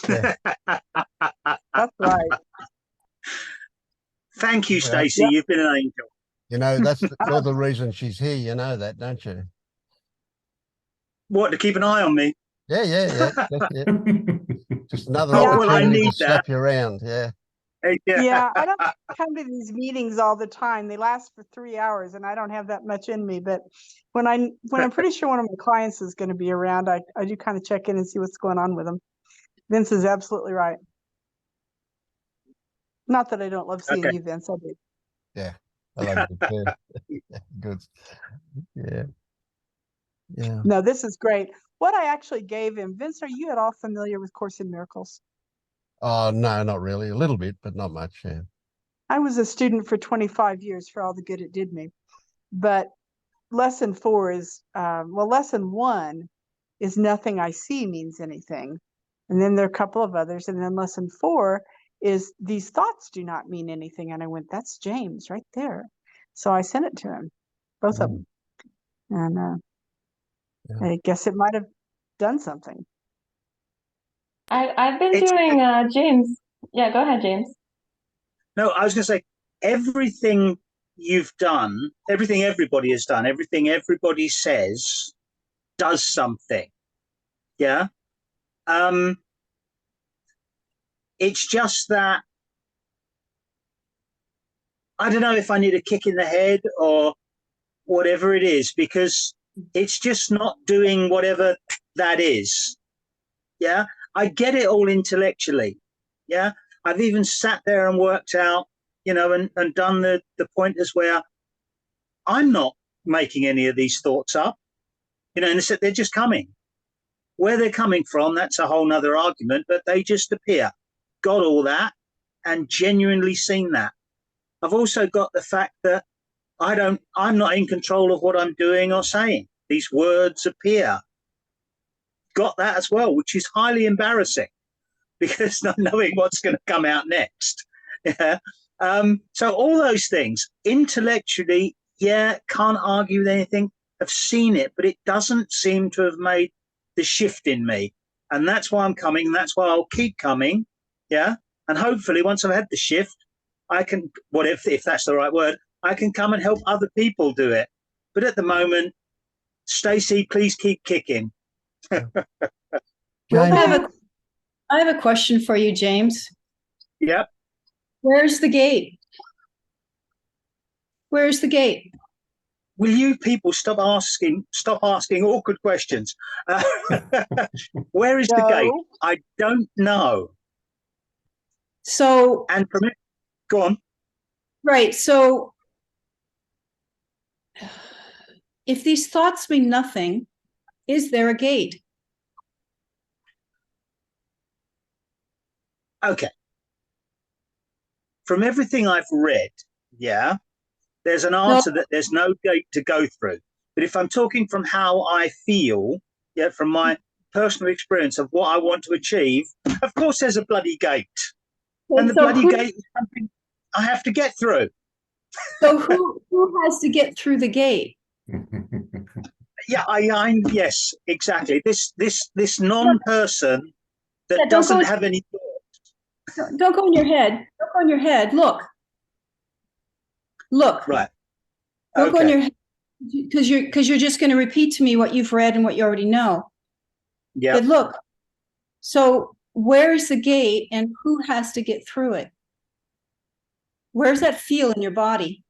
Yeah. That's right. Thank you, Stacey. You've been an angel. You know, you're the reason she's here. You know that, don't you? What, to keep an eye on me? Yeah. Just another opportunity to slap you around. Yeah. Yeah, I don't come to these meetings all the time. They last for 3 hours and I don't have that much in me. But when I'm pretty sure one of my clients is going to be around, I do kind of check in and see what's going on with them. Vince is absolutely right. Not that I don't love seeing you, Vince. I do. Yeah, I love it too. Good. Yeah. No, this is great. what I actually gave him. Vince, are you at all familiar with Course in Miracles? Oh, no, not really. A little bit, but not much. Yeah. I was a student for 25 years for all the good it did me. But lesson 4 is, lesson 1 is nothing I see means anything. And then there are a couple of others. And then lesson 4 is these thoughts do not mean anything. And I went, that's James right there. So I sent it to him, both of them. And I guess it might have done something. I've been doing James. Yeah, go ahead, James. No, I was going to say everything you've done, everything everybody has done, everything everybody says does something. Yeah. It's just that I don't know if I need a kick in the head or whatever it is, because it's just not doing whatever that is. Yeah. I get it all intellectually. Yeah. I've even sat there and worked out, and done the pointers where I'm not making any of these thoughts up, and they're just coming. Where they're coming from, that's a whole nother argument, but they just appear. Got all that and genuinely seen that. I've also got the fact that I'm not in control of what I'm doing or saying. These words appear. Got that as well, which is highly embarrassing because not knowing what's going to come out next. Yeah. So all those things intellectually, can't argue with anything. I've seen it, but it doesn't seem to have made the shift in me. And that's why I'm coming. And that's why I'll keep coming. Yeah. And hopefully once I've had the shift, I can, if that's the right word, I can come and help other people do it. But at the moment, Stacey, please keep kicking. I have a question for you, James. Yep. Where's the gate? Where's the gate? Will you people stop asking awkward questions? Where is the gate? I don't know. So, and from it, go on. Right. So if these thoughts mean nothing, is there a gate? Okay. From everything I've read, there's an answer that there's no gate to go through. But if I'm talking from how I feel, from my personal experience of what I want to achieve, of course there's a bloody gate. And the bloody gate is something I have to get through. So who has to get through the gate? Yes, exactly. This non-person that doesn't have any thoughts. Don't go in your head. Don't go in your head. Look. Right. Don't go in your head because you're just going to repeat to me what you've read and what you already know. Yeah. But look. So where's the gate and who has to get through it? Where's that feel in your body?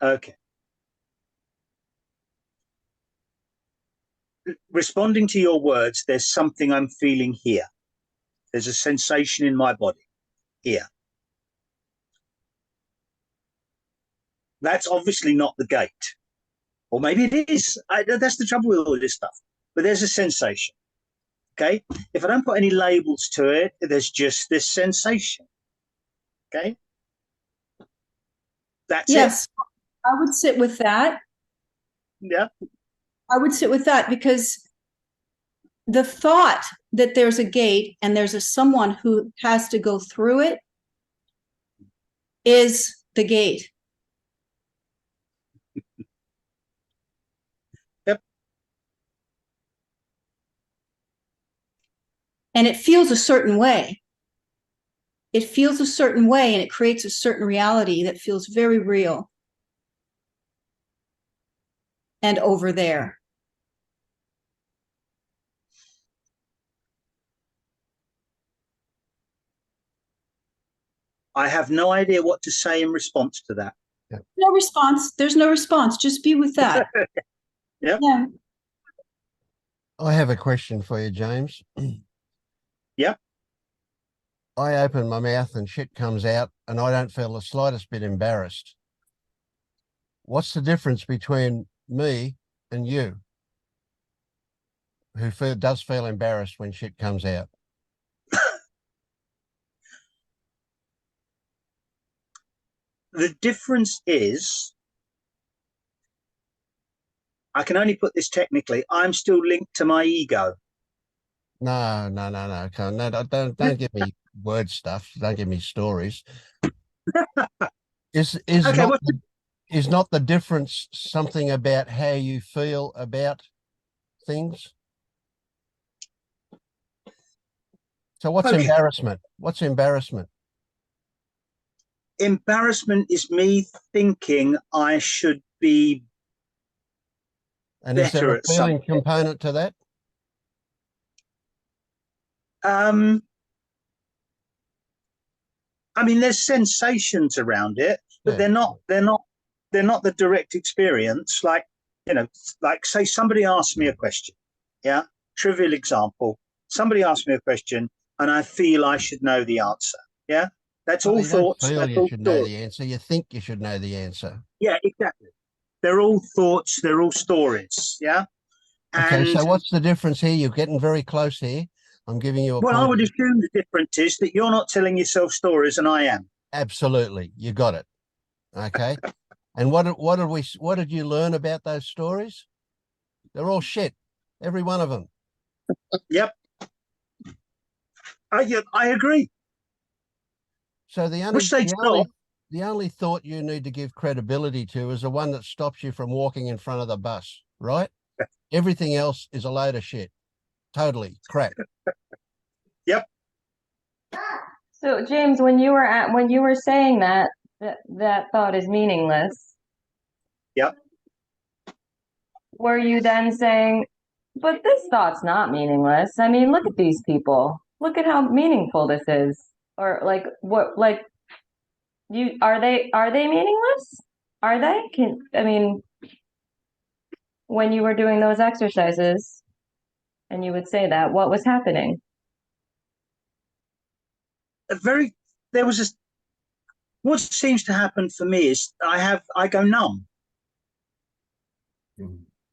Okay. Responding to your words, there's something I'm feeling here. There's a sensation in my body here. That's obviously not the gate. Or maybe it is. That's the trouble with all this stuff. But there's a sensation. Okay? If I don't put any labels to it, there's just this sensation. Okay? That's it. Yes, I would sit with that. Yeah. I would sit with that because the thought that there's a gate and there's someone who has to go through it is the gate. Yep. And it feels a certain way. It feels a certain way and it creates a certain reality that feels very real. And over there. I have no idea what to say in response to that. Yeah. No response. There's no response. Just be with that. Yep. Yeah. I have a question for you, James. Yep. I open my mouth and shit comes out and I don't feel the slightest bit embarrassed. What's the difference between me and you, who does feel embarrassed when shit comes out? The difference is, I can only put this technically, I'm still linked to my ego. No. Don't give me word stuff. Don't give me stories. Is Okay, not is not the difference something about how you feel about things? So what's Okay. embarrassment? What's embarrassment? Embarrassment is me thinking I should be And is there better a at feeling something. component to that? I mean, there's sensations around it, but Yeah. they're not the direct experience. Like, you know, like say somebody asked me a question. Yeah. Trivial example. Somebody asked me a question and I feel I should know the answer. Yeah. That's Well, all you don't thoughts. feel That's you all should know stories. the answer. You think you should know the answer. Yeah, exactly. They're all thoughts. They're all stories. Yeah. Okay, And so what's the difference here? You're getting very close here. I'm giving you a well, I point. would assume the difference is that you're not telling yourself stories and I am. Absolutely. You got it. Okay. And what did you learn about those stories? They're all shit. Every one of them. Yep. I agree. So the Which they stop. only thought you need to give credibility to is the one that stops you from walking in front of the bus, right? Everything else is a load of shit. Totally crap. Yep. So James, when you were saying that thought is meaningless. Yep. Were you then saying, but this thought's not meaningless? I mean, look at these people. Look at how meaningful this is. Or like what like you are they meaningless? Are they? When you were doing those exercises and you would say that, what was happening? What seems to happen for me is I go numb.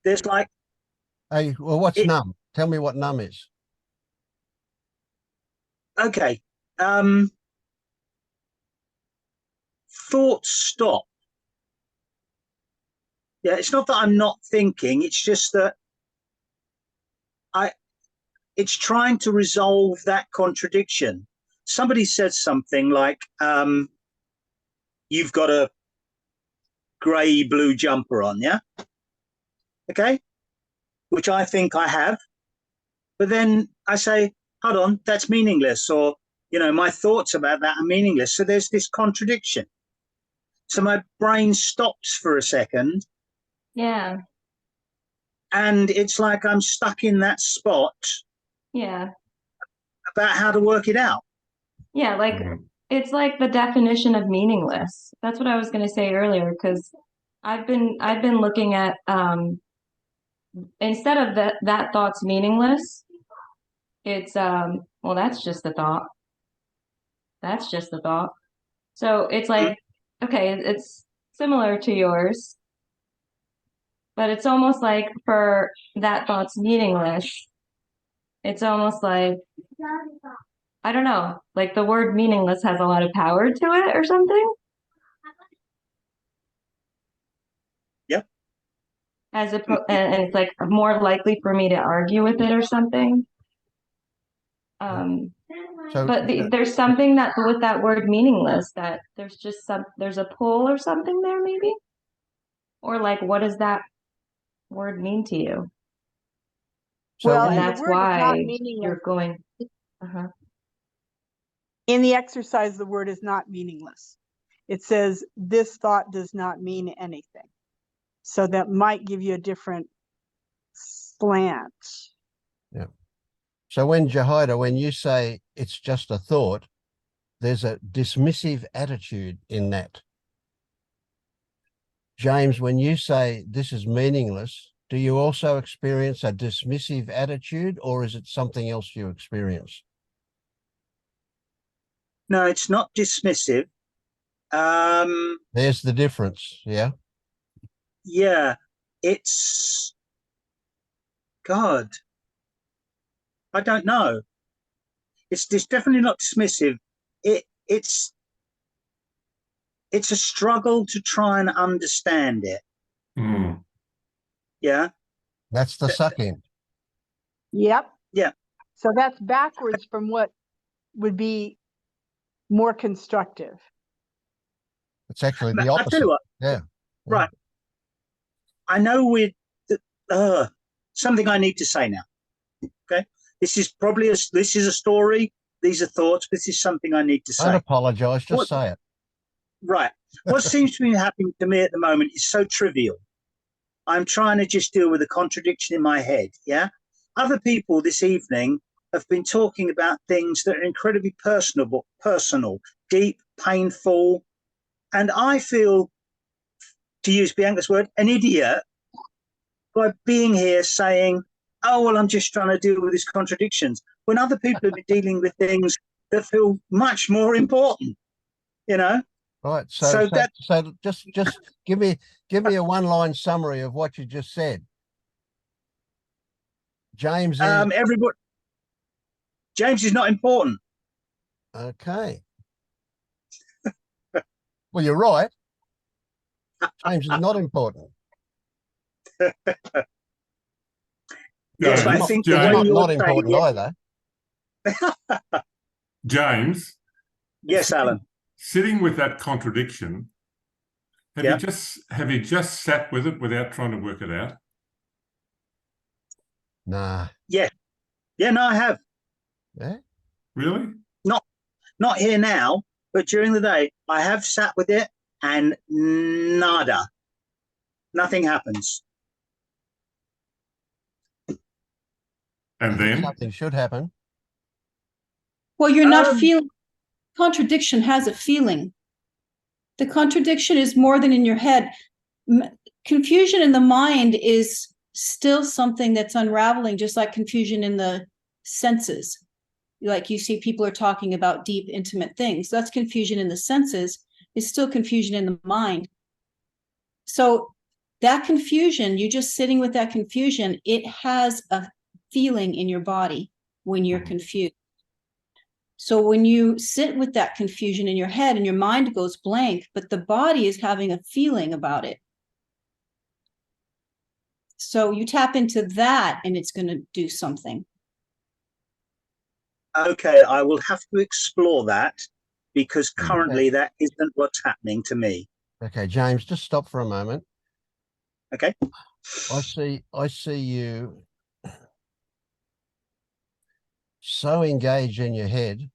There's like, Hey, well, what's numb? Tell me what numb is. okay, thoughts stop. Yeah, it's not that I'm not thinking, it's just that it's trying to resolve that contradiction. Somebody says something like, you've got a grey blue jumper on, yeah? Okay, which I think I have. But then I say, hold on, that's meaningless. Or, my thoughts about that are meaningless. So there's this contradiction. So my brain stops for a second. Yeah. And it's like I'm stuck in that spot. Yeah. About how to work it out. Yeah, like it's like the definition of meaningless. That's what I was going to say earlier, because I've been looking at instead of that thought's meaningless, it's well, that's just a thought. That's just a thought. So it's like, okay, it's similar to yours, but it's almost like for that thought's meaningless, it's almost like, I don't know, like the word meaningless has a lot of power to it or something. Yep. And it's like more likely for me to argue with it or something. But there's something that with that word meaningless, that there's a pull or something there maybe, or like what does that word mean to you? So Well, and and that's the word is not why meaningless. you're going. In the exercise, the word is not meaningless. It says this thought does not mean anything. So that might give you a different slant. Yeah. So when you say it's just a thought, there's a dismissive attitude in that. James, when you say this is meaningless, do you also experience a dismissive attitude, or is it something else you experience? No, it's not dismissive. There's the difference. Yeah. Yeah, it's God, I don't know. It's definitely not dismissive. It's a struggle to try and understand it. Mm. Yeah. That's the suck in. Yep. Yeah. So that's backwards from what would be more constructive. It's actually the I tell opposite. you what, Yeah. right. I know with something I need to say now. Okay. This is probably this is a story. These are thoughts. This is something I need to say. Don't apologize. Just say it. Right. What seems to be happening to me at the moment is so trivial. I'm trying to just deal with a contradiction in my head. Yeah. Other people this evening have been talking about things that are incredibly personal, deep, painful. And I feel, to use Bianca's word, an idiot by being here saying, oh, well, I'm just trying to deal with these contradictions, when other people have been dealing with things that feel much more important, you know? Right. So just give me a one-line summary of what you just said. James is everybody. James is not important. Okay. Well, you're right. James is not important. Yes, I think the way you're not important saying either. James. Yes, Alan. Sitting with that contradiction, have you just sat with it without trying to work it out? Nah. Yeah. Yeah, no, I have. Yeah. Really? Not here now, but during the day, I have sat with it and nada. Nothing happens. And then something should happen. Well, you're not feeling. Contradiction has a feeling. The contradiction is more than in your head. Confusion in the mind is still something that's unraveling, just like confusion in the senses. Like you see people are talking about deep, intimate things. That's confusion in the senses. It's still confusion in the mind. So that confusion, you just sitting with that confusion, it has a feeling in your body when you're confused. So when you sit with that confusion in your head and your mind goes blank, but the body is having a feeling about it. So you tap into that and it's going to do something. Okay, I will have to explore that because currently that isn't what's happening to me. Okay, James, just stop for a moment. Okay. I see you so engaged in your head.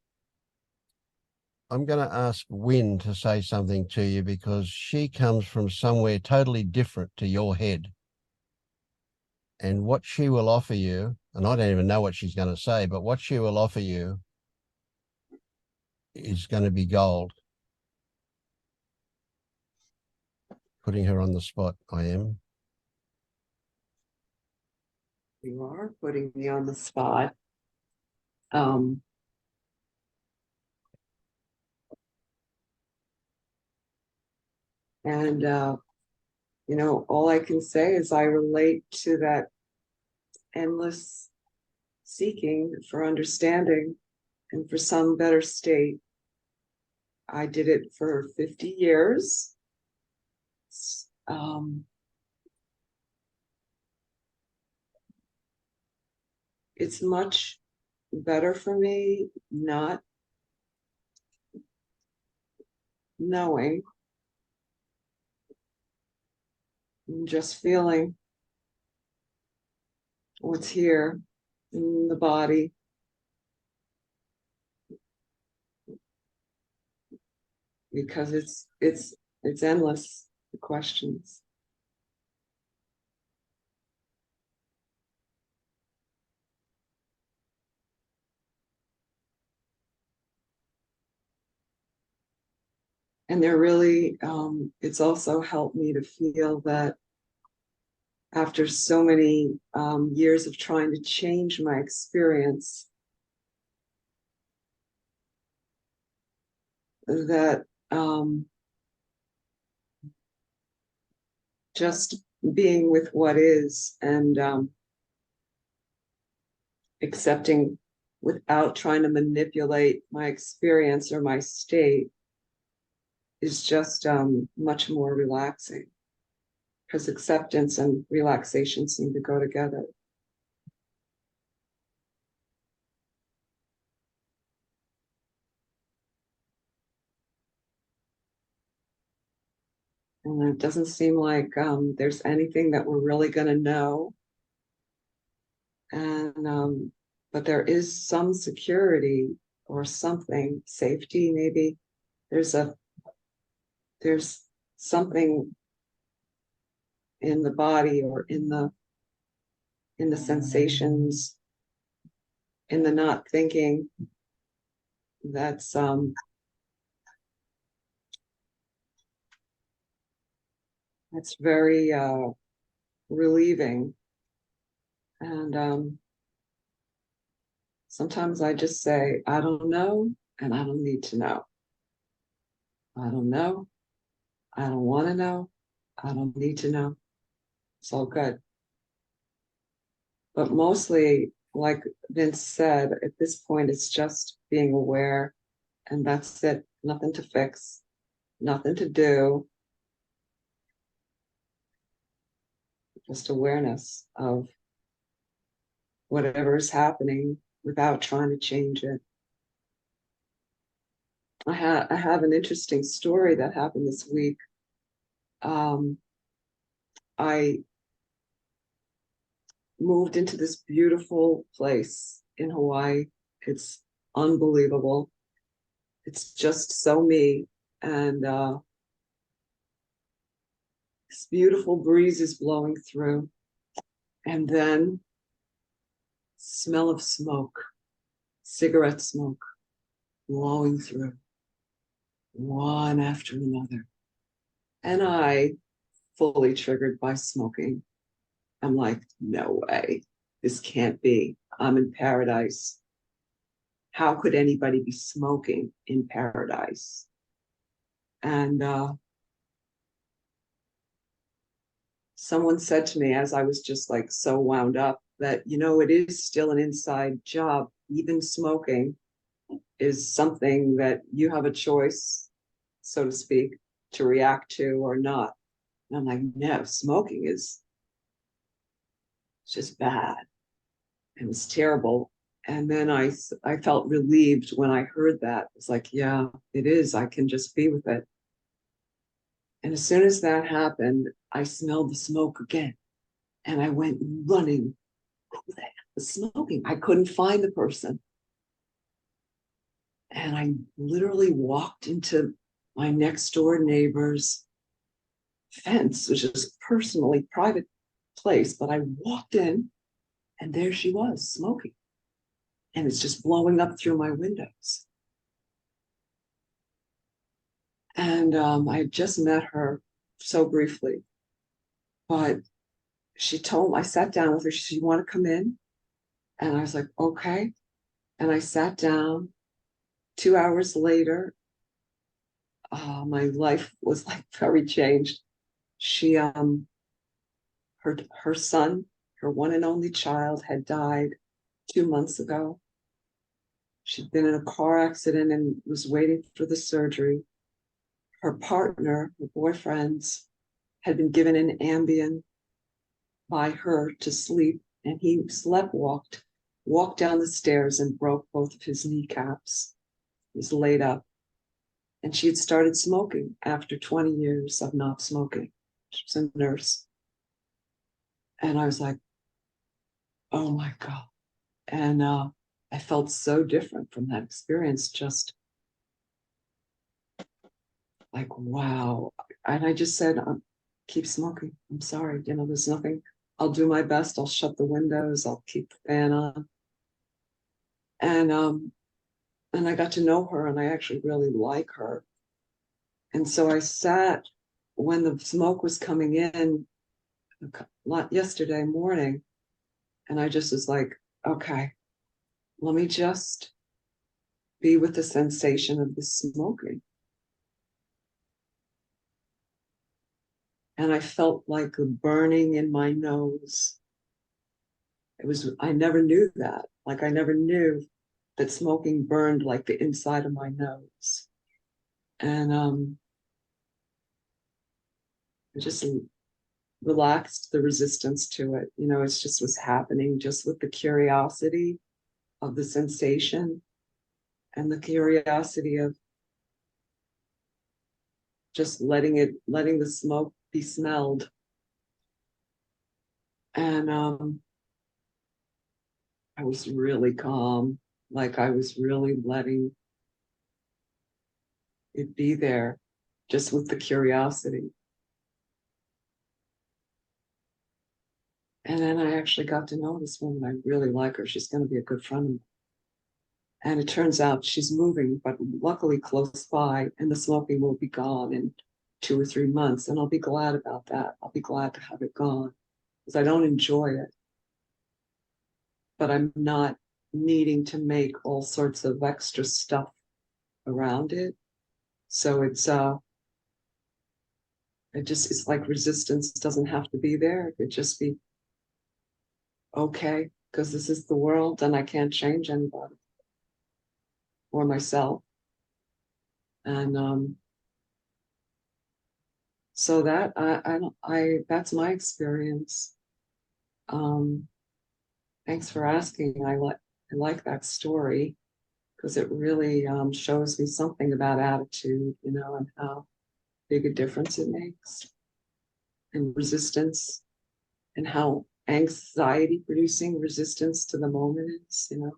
I'm going to ask Wynne to say something to you because she comes from somewhere totally different to your head. And what she will offer you, and I don't even know what she's going to say, but what she will offer you is going to be gold. Putting her on the spot, I am. You are putting me on the spot. And you know, all I can say is I relate to that endless seeking for understanding and for some better state. I did it for 50 years. It's much better for me not knowing, just feeling what's here in the body. Because it's endless, the questions. And they're really, it's also helped me to feel that after so many years of trying to change my experience, that just being with what is and accepting without trying to manipulate my experience or my state is just much more relaxing, because acceptance and relaxation seem to go together. And it doesn't seem like there's anything that we're really going to know. And but there is some security or something, safety maybe. There's something in the body or in the sensations, in the not thinking, that's very relieving. And sometimes I just say, I don't know, and I don't need to know. I don't know. I don't want to know. I don't need to know. It's all good. But mostly, like Vince said, at this point, it's just being aware, and that's it. Nothing to fix, nothing to do. Just awareness of whatever is happening without trying to change it. I have an interesting story that happened this week. I moved into this beautiful place in Hawaii. It's unbelievable. It's just so me. And this beautiful breeze is blowing through. And then smell of smoke, cigarette smoke blowing through, one after another. And I, fully triggered by smoking, I'm like, no way, this can't be. I'm in paradise. How could anybody be smoking in paradise? And someone said to me, as I was just like so wound up, that, you know, it is still an inside job. Even smoking is something that you have a choice, so to speak, to react to or not. And I'm like, no, smoking is just bad. It was terrible. And then I felt relieved when I heard that. It's like, yeah, it is. I can just be with it. And as soon as that happened, I smelled the smoke again. And I went running. Who the heck was smoking? I couldn't find the person. And I literally walked into my next door neighbor's fence, which is personally private place. But I walked in and there she was smoking. And it's just blowing up through my windows. And I had just met her so briefly, but I sat down with her. She said, you want to come in? And I was like, okay. And I sat down. 2 hours later, my life was like very changed. She, her son, her one and only child, had died 2 months ago. She'd been in a car accident and was waiting for the surgery. Her partner, her boyfriend, had been given an Ambien by her to sleep, and he walked down the stairs and broke both of his kneecaps. He was laid up. And she had started smoking after 20 years of not smoking. She was a nurse. And I was like, oh my God. And I felt so different from that experience, just like, wow. And I just said, keep smoking. I'm sorry. You know, there's nothing. I'll do my best. I'll shut the windows. I'll keep the fan on. And I got to know her, and I actually really like her. And so I sat when the smoke was coming in yesterday morning, and I just was like, okay, let me just be with the sensation of the smoking. And I felt like a burning in my nose. I never knew that. Like I never knew that smoking burned like the inside of my nose. And it just relaxed the resistance to it. You know, it's just was happening just with the curiosity of the sensation and the curiosity of just letting the smoke be smelled. And I was really calm, like I was really letting it be there, just with the curiosity. And then I actually got to know this woman. I really like her. She's going to be a good friend of mine. And it turns out she's moving, but luckily close by, and the smoking will be gone in 2 or 3 months. And I'll be glad about that. I'll be glad to have it gone because I don't enjoy it. But I'm not needing to make all sorts of extra stuff around it. So it's like resistance doesn't have to be there. It could just be okay, because this is the world and I can't change anybody or myself. And so that that's my experience. Thanks for asking. I like that story because it really shows me something about attitude, you know, and how big a difference it makes, and resistance, and how anxiety producing resistance to the moment is, you know.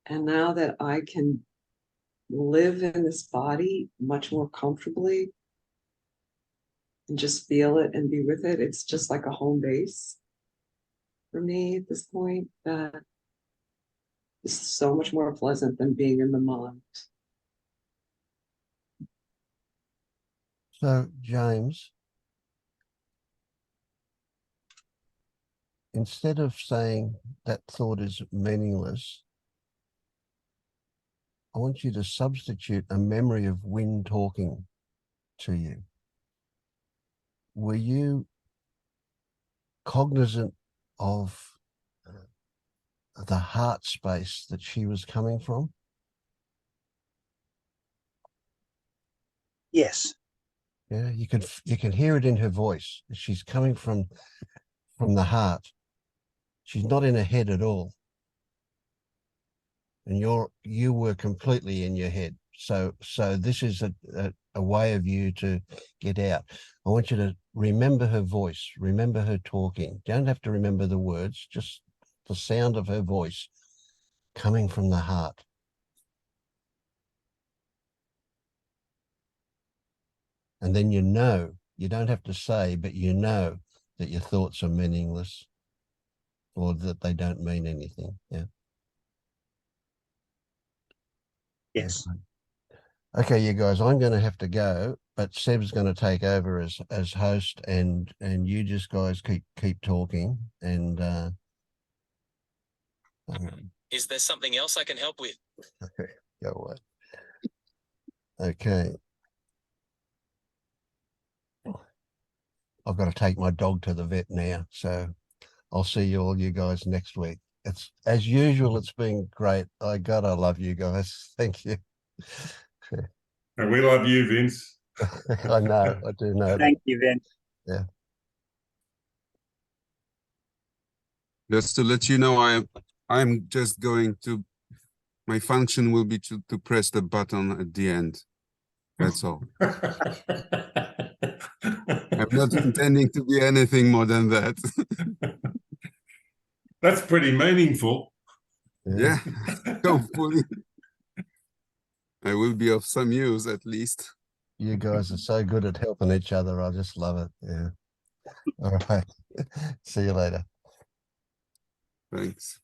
And now that I can live in this body much more comfortably and just feel it and be with it, it's just like a home base for me at this point. That is so much more pleasant than being in the mind. So, James, instead of saying that thought is meaningless, I want you to substitute a memory of Wynne talking to you. Were you cognizant of the heart space that she was coming from? Yes. Yeah, you can hear it in her voice. She's coming from the heart. She's not in her head at all. And you were completely in your head. So this is a way of you to get out. I want you to remember her voice, remember her talking. You don't have to remember the words, just the sound of her voice coming from the heart. And then you don't have to say, but you know that your thoughts are meaningless or that they don't mean anything. Yeah. Yes. Okay, you guys, I'm going to have to go, but Seb's going to take over as host, and you just guys keep talking. And is there something else I can help with? Okay, go away. Okay. I've got to take my dog to the vet now, so I'll see you guys next week. It's as usual. It's been great. I love you guys. Thank you. And we love you, Vince. I know. I do know. Thank you, Vince. Yeah. Just to let you know, I'm just going to. My function will be to press the button at the end. That's all. I'm not intending to be anything more than that. That's pretty meaningful. Yeah, hopefully. I will be of some use at least. You guys are so good at helping each other. I just love it. Yeah. All right. See you later. Thanks.